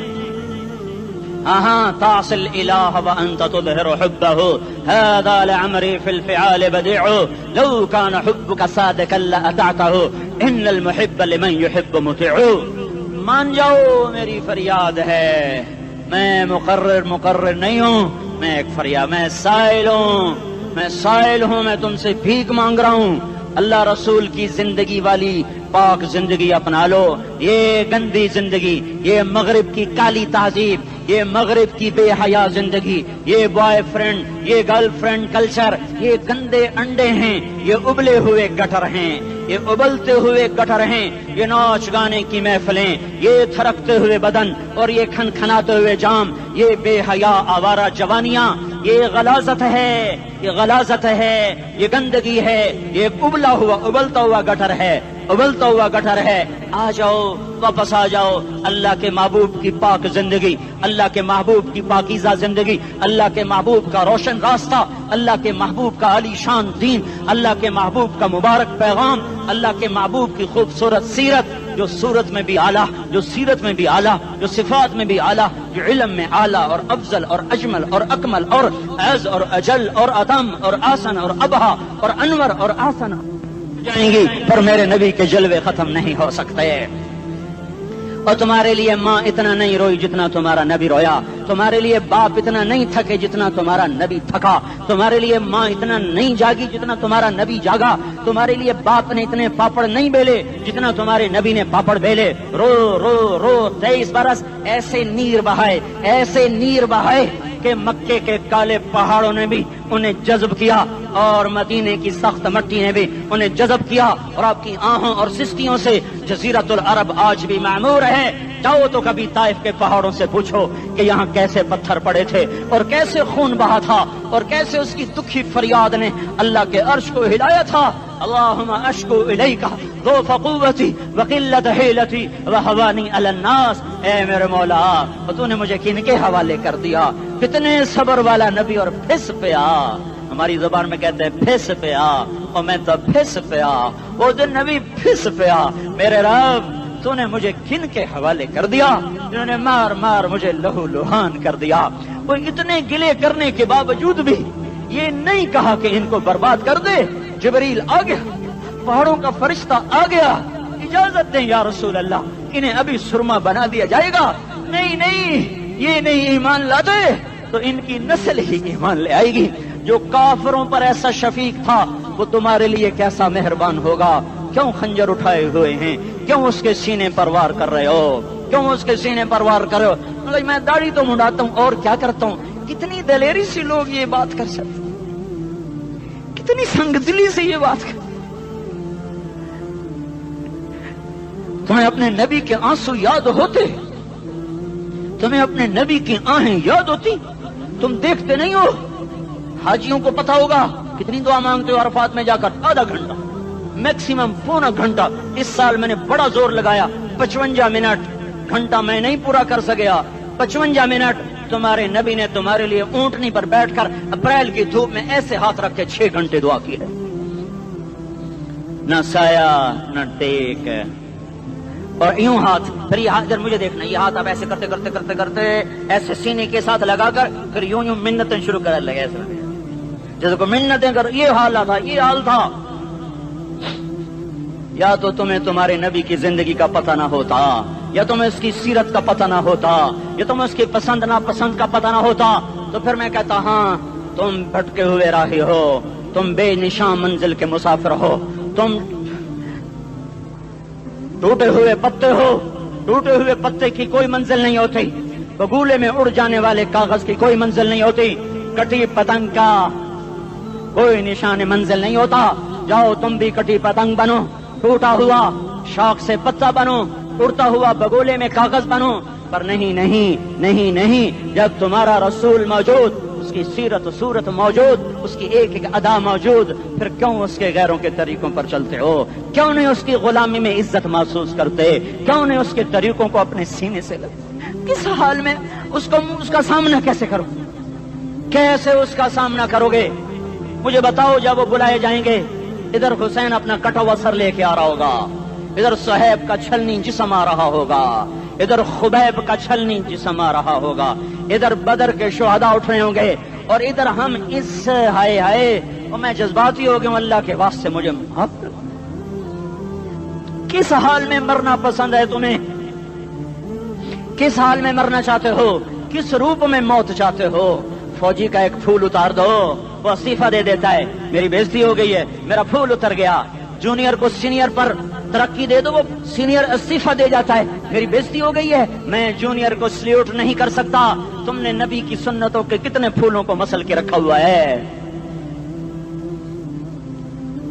تعصي الإله وأنت تظهر حبه, هذا لعمري في الفعال بديع, لو كان حبك صادقا لأطعته, إن المحب لمن يحب مطيع. مان جاؤ میری فریاد ہے, میں مقرر نہیں ہوں, میں ایک فریاد, میں سائل ہوں, میں تم سے بھیک مانگ رہا ہوں. اللہ رسول کی زندگی والی پاک زندگی اپنا لو. یہ گندی زندگی, یہ مغرب کی کالی تہذیب, یہ مغرب کی بے حیا زندگی, یہ بوائے فرینڈ, یہ گرل فرینڈ کلچر, یہ گندے انڈے ہیں, یہ ابلے ہوئے گٹر ہیں, یہ ابلتے ہوئے گٹر ہیں. یہ ناچ گانے کی محفلیں, یہ تھرکتے ہوئے بدن اور یہ کھنکھناتے ہوئے جام, یہ بے حیا آوارہ جوانیاں یہ غلاظت ہے، یہ غلاظت ہے، یہ گندگی ہے، یہ ابلتا ہوا گٹر ہے، ابلتا ہوا گٹر ہے۔ آ جاؤ، واپس آ جاؤ، اللہ کے محبوب کی پاک زندگی، اللہ کے محبوب کی پاکیزہ زندگی، اللہ کے محبوب کا روشن راستہ، اللہ کے محبوب کا عالی شان دین، اللہ کے محبوب کا مبارک پیغام، اللہ کے محبوب کی خوبصورت سیرت، جو صورت میں بھی اعلیٰ، جو سیرت میں بھی اعلیٰ، جو صفات میں بھی اعلیٰ، جو علم میں اعلیٰ اور افضل اور اجمل اور اکمل اور اعز اور اجل اور ادم اور آسن اور ابہا اور انور اور آسن جائیں گی، پر میرے نبی کے جلوے ختم نہیں ہو سکتے۔ اور تمہارے لیے ماں اتنا نہیں روئی جتنا تمہارا نبی رویا، تمہارے لیے باپ اتنا نہیں تھکے جتنا تمہارا نبی تھکا، تمہارے لیے ماں اتنا نہیں جاگی جتنا تمہارا نبی جاگا، تمہارے لیے باپ نے اتنے پاپڑ نہیں بیلے جتنا تمہارے نبی نے پاپڑ بیلے۔ رو رو رو 23 برس ایسے نیر بہائے، ایسے نیر بہائے کہ مکے کے کالے پہاڑوں نے بھی انہیں جذب کیا اور مدینے کی سخت مٹی نے بھی انہیں جذب کیا، اور آپ کی آہوں اور سستیوں سے جزیرت العرب آج بھی معمور ہے۔ جاؤ تو کبھی طائف کے پہاڑوں سے پوچھو کہ یہاں کیسے پتھر پڑے تھے اور کیسے خون بہا تھا اور کیسے اس کی دکھی فریاد نے اللہ کے عرش کو ہلایا تھا۔ اللہم اشکو الیک ضعف قوتی وقلت حیلتی وہوانی علی الناس۔ اے میرے مولا، تو نے مجھے کن کے حوالے کر دیا؟ کتنے صبر والا نبی اور پھس پیا، ہماری زبان میں کہتے ہیں پھس پیا، اور میں تو پھس پیا، وہ جو نبی پھس پیا۔ میرے رب، تو نے مجھے کن کے حوالے کر دیا جنہوں نے مار مار مجھے لہو لہان کر دیا؟ وہ اتنے گلے کرنے کے باوجود بھی یہ نہیں کہا کہ ان کو برباد کر دے۔ جبریل آ گیا، پہاڑوں کا فرشتہ آ گیا، اجازت دیں یا رسول اللہ، انہیں ابھی سرما بنا دیا جائے گا۔ نہیں نہیں، یہ نہیں ایمان لاتے تو ان کی نسل ہی ایمان لے آئے گی۔ جو کافروں پر ایسا شفیق تھا وہ تمہارے لیے کیسا مہربان ہوگا۔ کیوں خنجر اٹھائے ہوئے ہیں؟ کیوں اس کے سینے پر وار کر رہے ہو؟ کیوں اس کے سینے پر وار کر رہے ہو؟ میں داڑھی تو منڈاتا ہوں اور کیا کرتا ہوں۔ کتنی دلیری سے لوگ یہ بات کر سکتے، کتنی سنگ دلی سے یہ بات کر۔ تمہیں اپنے نبی کے آنسو یاد ہوتے؟ تمہیں اپنے نبی کی آہیں یاد ہوتی؟ تم دیکھتے نہیں ہو؟ حاجیوں کو پتا ہوگا کتنی دعا مانگتے ہو عرفات میں جا کر؟ آدھا گھنٹہ، میکسیمم پونا گھنٹہ۔ اس سال میں نے بڑا زور لگایا، 55 منٹ، گھنٹہ میں نہیں پورا کر سکیا، 55 منٹ تمہارے نبی نے تمہارے لیے اونٹنی پر بیٹھ کر اپریل کی دھوپ میں ایسے ہاتھ رکھ کے 6 گھنٹے دعا کی ہے۔ نہ سایہ نہ ٹیک، اور یوں ہاتھ، پھر یہ ہاتھ ادھر مجھے دیکھنا، یہ ہاتھ آپ ایسے کرتے کرتے کرتے کرتے ایسے سینے کے ساتھ لگا کر پھر یوں یوں منتیں شروع کرنے لگے، ایسے جیسے کو منتیں کر۔ یہ حال تھا، یہ حال تھا۔ یا تو تمہیں تمہارے نبی کی زندگی کا پتہ نہ ہوتا، یا تمہیں اس کی سیرت کا پتہ نہ ہوتا، یا تمہیں اس کی پسند ناپسند کا پتہ نہ ہوتا، تو پھر میں کہتا ہاں تم بھٹکے ہوئے راہی ہو، تم بے نشان منزل کے مسافر ہو، تم ٹوٹے ہوئے پتے ہو۔ ٹوٹے ہوئے پتے کی کوئی منزل نہیں ہوتی، بگولے میں اڑ جانے والے کاغذ کی کوئی منزل نہیں ہوتی، کٹی پتنگ کا کوئی نشان منزل نہیں ہوتا۔ جاؤ تم بھی کٹی پتنگ بنو، ٹوٹا ہوا شاخ سے پتا بنو، اڑتا ہوا بگولے میں کاغذ بنو، پر نہیں نہیں نہیں نہیں، جب تمہارا رسول موجود، اس کی سیرت و صورت موجود، اس کی ایک ایک ادا موجود، پھر کیوں اس کے غیروں کے طریقوں پر چلتے ہو؟ کیوں نہیں اس کی غلامی میں عزت محسوس کرتے؟ کیوں نہیں اس کے طریقوں کو اپنے سینے سے لگتے؟ کس حال میں اس کا سامنا کیسے کرو؟ کیسے اس کا سامنا کرو گے؟ مجھے بتاؤ، جب وہ بلائے جائیں گے، ادھر حسین اپنا کٹا ہوا سر لے کے آ رہا ہوگا، ادھر صہیب کا چھلنی جسم آ رہا ہوگا، ادھر خبیب کا چھلنی جسم آ رہا ہوگا، ادھر بدر کے شہداء اٹھ رہے ہوں گے، اور ادھر ہم اس ہائے ہائے، اور میں جذباتی ہو گیا ہوں، اللہ کے واسطے مجھے معاف کر۔ کس حال میں مرنا پسند ہے تمہیں؟ کس حال میں مرنا چاہتے ہو؟ کس روپ میں موت چاہتے ہو؟ فوجی کا ایک پھول اتار دو، وہ استعفیٰ دے دیتا ہے، میری بےزتی ہو گئی ہے، میرا پھول اتر گیا۔ جونیئر کو سینئر پر ترقی دے دو، وہ سینئر استعفیٰ دے جاتا ہے، میری بےزتی ہو گئی ہے، میں جونیئر کو سلیوٹ نہیں کر سکتا۔ تم نے نبی کی سنتوں کے کتنے پھولوں کو مسل کے رکھا ہوا ہے؟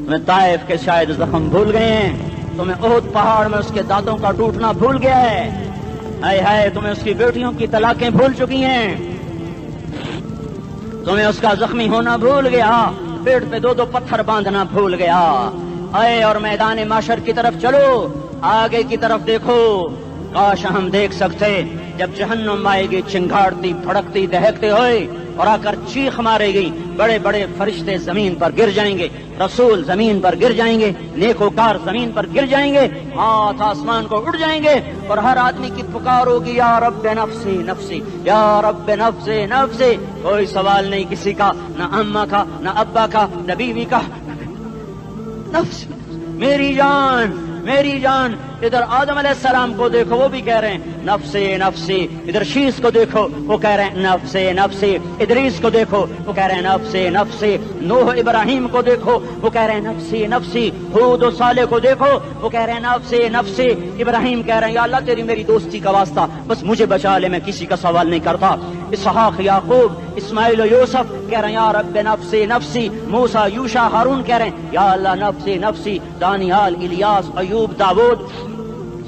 تمہیں طائف کے شاید زخم بھول گئے ہیں، تمہیں احد پہاڑ میں اس کے دانتوں کا ٹوٹنا بھول گیا ہے، ہائے ہائے تمہیں اس کی بیٹیوں کی طلاقیں بھول چکی ہیں، تمہیں اس کا زخمی ہونا بھول گیا، پیٹ پہ 2 پتھر باندھنا بھول گیا۔ آئے اور میدان معاشر کی طرف چلو، آگے کی طرف دیکھو۔ کاش ہم دیکھ سکتے جب جہنم آئے گی چنگاڑتی بھڑکتی دہکتے ہوئے اور آ کر چیخ مارے گی، بڑے بڑے فرشتے زمین پر گر جائیں گے، رسول زمین پر گر جائیں گے، نیکوکار زمین پر گر جائیں گے، ہاتھ آسمان کو اڑ جائیں گے، اور ہر آدمی کی پکار ہوگی یا رب نفسی نفسی، یا رب نفسی نفسی۔ کوئی سوال نہیں کسی کا، نہ اماں کا، نہ ابا کا، نہ بیوی کا، نفس میری جان میری جان۔ ادھر آدم علیہ السلام کو دیکھو، وہ بھی کہہ رہے ہیں نفسی نفسی۔ ادھر شیش کو دیکھو، وہ کہہ رہے ہیں نفسی نفسی۔ ادریس کو دیکھو، وہ کہہ رہے ہیں نفسی نفسی۔ نوح ابراہیم کو دیکھو، وہ کہہ رہے ہیں نفسی نفسی۔ ہود و صالح کو دیکھو، وہ کہہ رہے ہیں نفسی نفسی۔ ابراہیم کہہ رہے ہیں یا اللہ تیری میری دوستی کا واسطہ، بس مجھے بچا لے، میں کسی کا سوال نہیں کرتا۔ اسحاق یعقوب اسماعیل و یوسف کہہ رہے ہیں یا رب نفسی نفسی۔ موسیٰ یوشع ہارون کہہ رہے ہیں یا اللہ نفسی نفسی۔ دانیال الیاس ایوب داود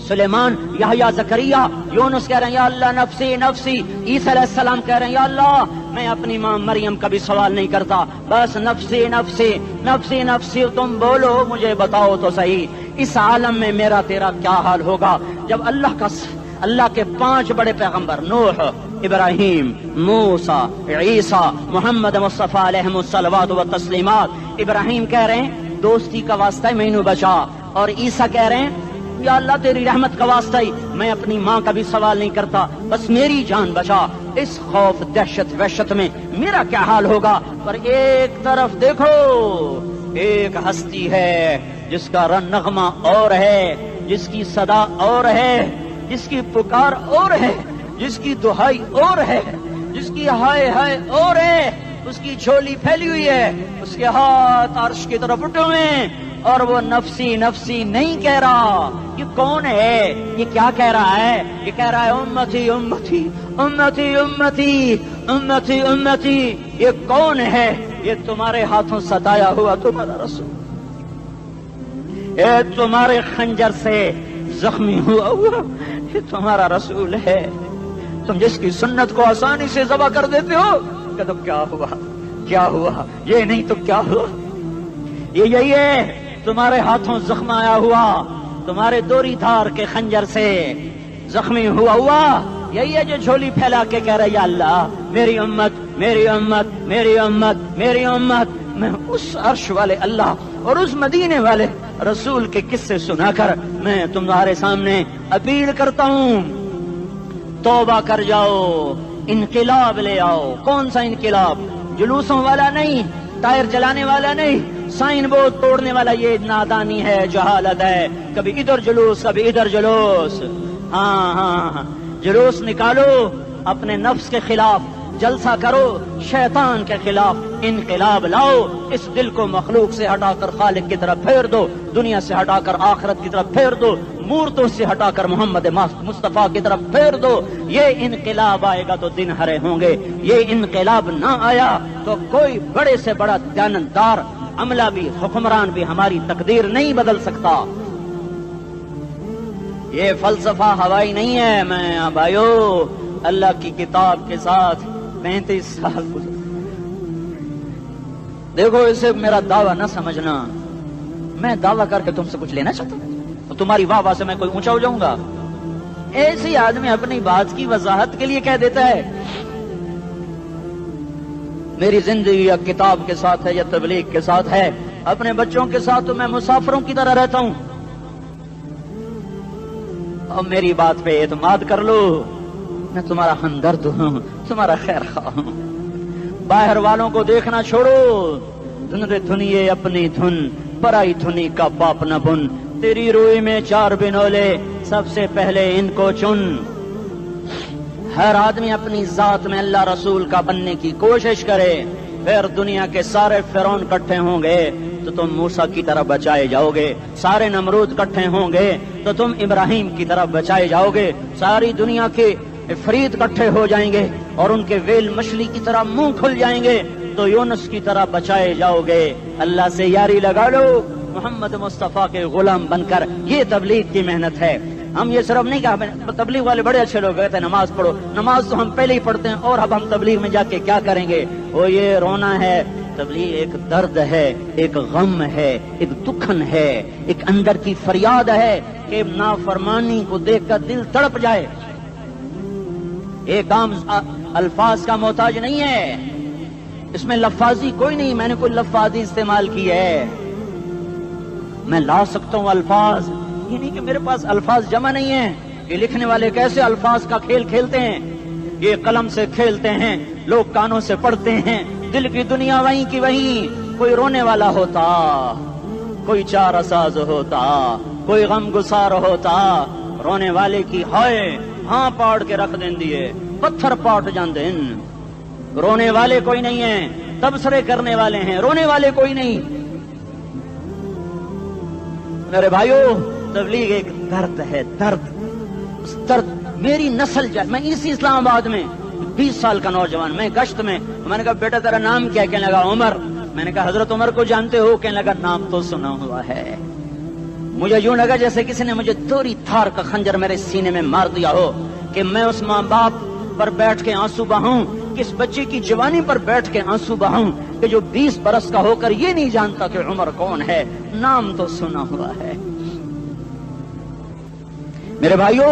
سلیمان یحییٰ زکریا یونس کہہ رہے ہیں یا اللہ نفسی نفسی۔ عیسیٰ علیہ السلام کہہ رہے ہیں یا اللہ میں اپنی ماں مریم کا بھی سوال نہیں کرتا، بس نفسی نفسی نفسی نفسی۔ تم بولو مجھے بتاؤ تو صحیح، اس عالم میں میرا تیرا کیا حال ہوگا جب اللہ کے 5 بڑے پیغمبر نوح، ابراہیم، موسیٰ، عیسیٰ، محمد مصطفیٰ علیہ الصلوات و تسلیمات۔ ابراہیم کہہ رہے ہیں دوستی کا واسطہ ہی مینوں بچا، اور عیسیٰ کہہ رہے ہیں یا اللہ تیری رحمت کا واسطہ ہی میں اپنی ماں کا بھی سوال نہیں کرتا، بس میری جان بچا۔ اس خوف دہشت وحشت میں میرا کیا حال ہوگا؟ پر ایک طرف دیکھو، ایک ہستی ہے جس کا نغمہ اور ہے، جس کی صدا اور ہے، جس کی پکار اور ہے، جس کی دہائی اور ہے، جس کی ہائے ہائے اور ہے۔ اس کی جھولی پھیلی ہوئی ہے، اس کے ہاتھ عرش کی طرف اٹھے ہوئے ہیں، اور وہ نفسی نفسی نہیں کہہ رہا۔ یہ کون ہے؟ یہ کیا کہہ رہا ہے؟ یہ کہہ رہا ہے امتی امتی امتی امتی امتی امتی۔ یہ کون ہے؟ یہ تمہارے ہاتھوں ستایا ہوا تمہارا رسول، یہ تمہارے خنجر سے زخمی ہوا یہ تمہارا رسول ہے۔ تم جس کی سنت کو آسانی سے ذبح کر دیتے ہو، کہ تو کیا ہوا کیا ہوا، یہ نہیں تو کیا ہوا۔ یہ یہی ہے تمہارے ہاتھوں زخم آیا ہوا، تمہارے دوری دھار کے خنجر سے زخمی ہوا یہی ہے جو جھولی پھیلا کے کہہ رہا یا اللہ میری امت میری امت میری امت میری امت۔ میں اس عرش والے اللہ اور اس مدینے والے رسول کے قصے سنا کر میں تمہارے سامنے اپیل کرتا ہوں، توبہ کر جاؤ، انقلاب لے آؤ۔ کون سا انقلاب؟ جلوسوں والا نہیں، ٹائر جلانے والا نہیں، سائن بورڈ توڑنے والا، یہ نادانی ہے، جہالت ہے۔ کبھی ادھر جلوس کبھی ادھر جلوس۔ ہاں جلوس نکالو، اپنے نفس کے خلاف جلسہ کرو، شیطان کے خلاف انقلاب لاؤ۔ اس دل کو مخلوق سے ہٹا کر خالق کی طرف پھیر دو، دنیا سے ہٹا کر آخرت کی طرف پھیر دو، مورتوں سے ہٹا کر محمد مصطفیٰ کی طرف پھیر دو۔ یہ انقلاب آئے گا تو دن ہرے ہوں گے، یہ انقلاب نہ آیا تو کوئی بڑے سے بڑا دیانتدار عملہ بھی، حکمران بھی ہماری تقدیر نہیں بدل سکتا۔ یہ فلسفہ ہوائی نہیں ہے۔ میں بھائیو اللہ کی کتاب کے ساتھ 35 سال گزرے، دیکھو اسے میرا دعویٰ نہ سمجھنا، میں دعویٰ کر کے تم سے کچھ لینا چاہتا ہوں تو تمہاری واہ واہ سے میں کوئی اونچا ہو جاؤں گا؟ ایسی آدمی اپنی بات کی وضاحت کے لیے کہہ دیتا ہے میری زندگی یا کتاب کے ساتھ ہے یا تبلیغ کے ساتھ ہے، اپنے بچوں کے ساتھ تو میں مسافروں کی طرح رہتا ہوں، اور میری بات پہ اعتماد کر لو، میں تمہارا ہمدرد ہوں، تمہارا خیر خواہ ہوں۔ باہر والوں کو دیکھنا چھوڑو، دھن دھنیے اپنی دھن، پرائی دھنی کا پاپ نہ بن، تیری روئی میں 4 بنولے، سب سے پہلے ان کو چن۔ ہر آدمی اپنی ذات میں اللہ رسول کا بننے کی کوشش کرے، پھر دنیا کے سارے فرعون اکٹھے ہوں گے تو تم موسیٰ کی طرف بچائے جاؤ گے، سارے نمرود اکٹھے ہوں گے تو تم ابراہیم کی طرف بچائے جاؤ گے، ساری دنیا کے افریت اکٹھے ہو جائیں گے اور ان کے ویل مچھلی کی طرح منہ کھل جائیں گے تو یونس کی طرح بچائے جاؤ گے۔ اللہ سے یاری لگا لو، محمد مصطفیٰ کے غلام بن کر، یہ تبلیغ کی محنت ہے۔ ہم یہ صرف نہیں کہا تبلیغ والے بڑے اچھے لوگ کہتے ہیں نماز پڑھو، نماز تو ہم پہلے ہی پڑھتے ہیں اور اب ہم تبلیغ میں جا کے کیا کریں گے؟ وہ یہ رونا ہے، تبلیغ ایک درد ہے، ایک غم ہے، ایک دکھن ہے، ایک اندر کی فریاد ہے کہ نافرمانی کو دیکھ کر دل تڑپ جائے۔ ایک عام الفاظ کا محتاج نہیں ہے، اس میں لفاظی کوئی نہیں، میں نے کوئی لفاظی استعمال کی ہے، میں لا سکتا ہوں الفاظ، یہ نہیں کہ میرے پاس الفاظ جمع نہیں ہیں۔ یہ لکھنے والے کیسے الفاظ کا کھیل کھیلتے ہیں، یہ قلم سے کھیلتے ہیں، لوگ کانوں سے پڑھتے ہیں، دل کی دنیا وہیں کی وہیں۔ کوئی رونے والا ہوتا، کوئی چارہ ساز ہوتا، کوئی غم گسار ہوتا، رونے والے کی ہائے ہاں پاڑ کے رکھ دیں دیے، پتھر پاٹ جان دیں۔ رونے والے کوئی نہیں ہیں، تبصرے کرنے والے ہیں، رونے والے کوئی نہیں۔ میرے بھائیو، تبلیغ ایک درد ہے، درد، اس درد میری نسل جائے۔ میں اسی اسلام آباد میں 20 سال کا نوجوان، میں گشت میں نے کہا بیٹا تیرا نام کیا؟ کہنے لگا عمر۔ میں نے کہا حضرت عمر کو جانتے ہو؟ کہنے لگا نام تو سنا ہوا ہے۔ مجھے یوں لگا جیسے کسی نے مجھے دوری تھار کا خنجر میرے سینے میں مار دیا ہو، کہ میں اس ماں باپ پر بیٹھ کے آنسو بہاؤں، کس بچے کی جوانی پر بیٹھ کے آنسو بہاؤں کہ جو 20 برس کا ہو کر یہ نہیں جانتا کہ عمر کون ہے، نام تو سنا ہوا ہے۔ میرے بھائیو،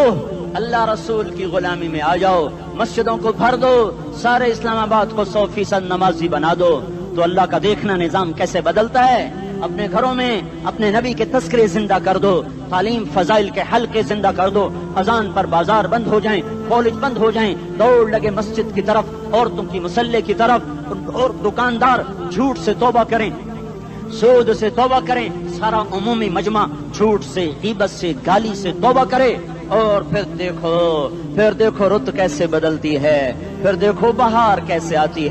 اللہ رسول کی غلامی میں آ جاؤ، مسجدوں کو بھر دو، سارے اسلام آباد کو 100% نمازی بنا دو، تو اللہ کا دیکھنا نظام کیسے بدلتا ہے۔ اپنے گھروں میں اپنے نبی کے تذکرے زندہ کر دو، تعلیم فضائل کے حلقے زندہ کر دو، اذان پر بازار بند ہو جائیں، کالج بند ہو جائیں، دوڑ لگے مسجد کی طرف، عورتوں کی مصلے کی طرف، اور دکاندار جھوٹ سے توبہ کریں، سود سے توبہ کریں، سارا عمومی مجمع جھوٹ سے، غیبت سے، گالی سے توبہ کرے، اور پھر دیکھو رت کیسے بدلتی ہے، پھر دیکھو بہار کیسے آتی ہے۔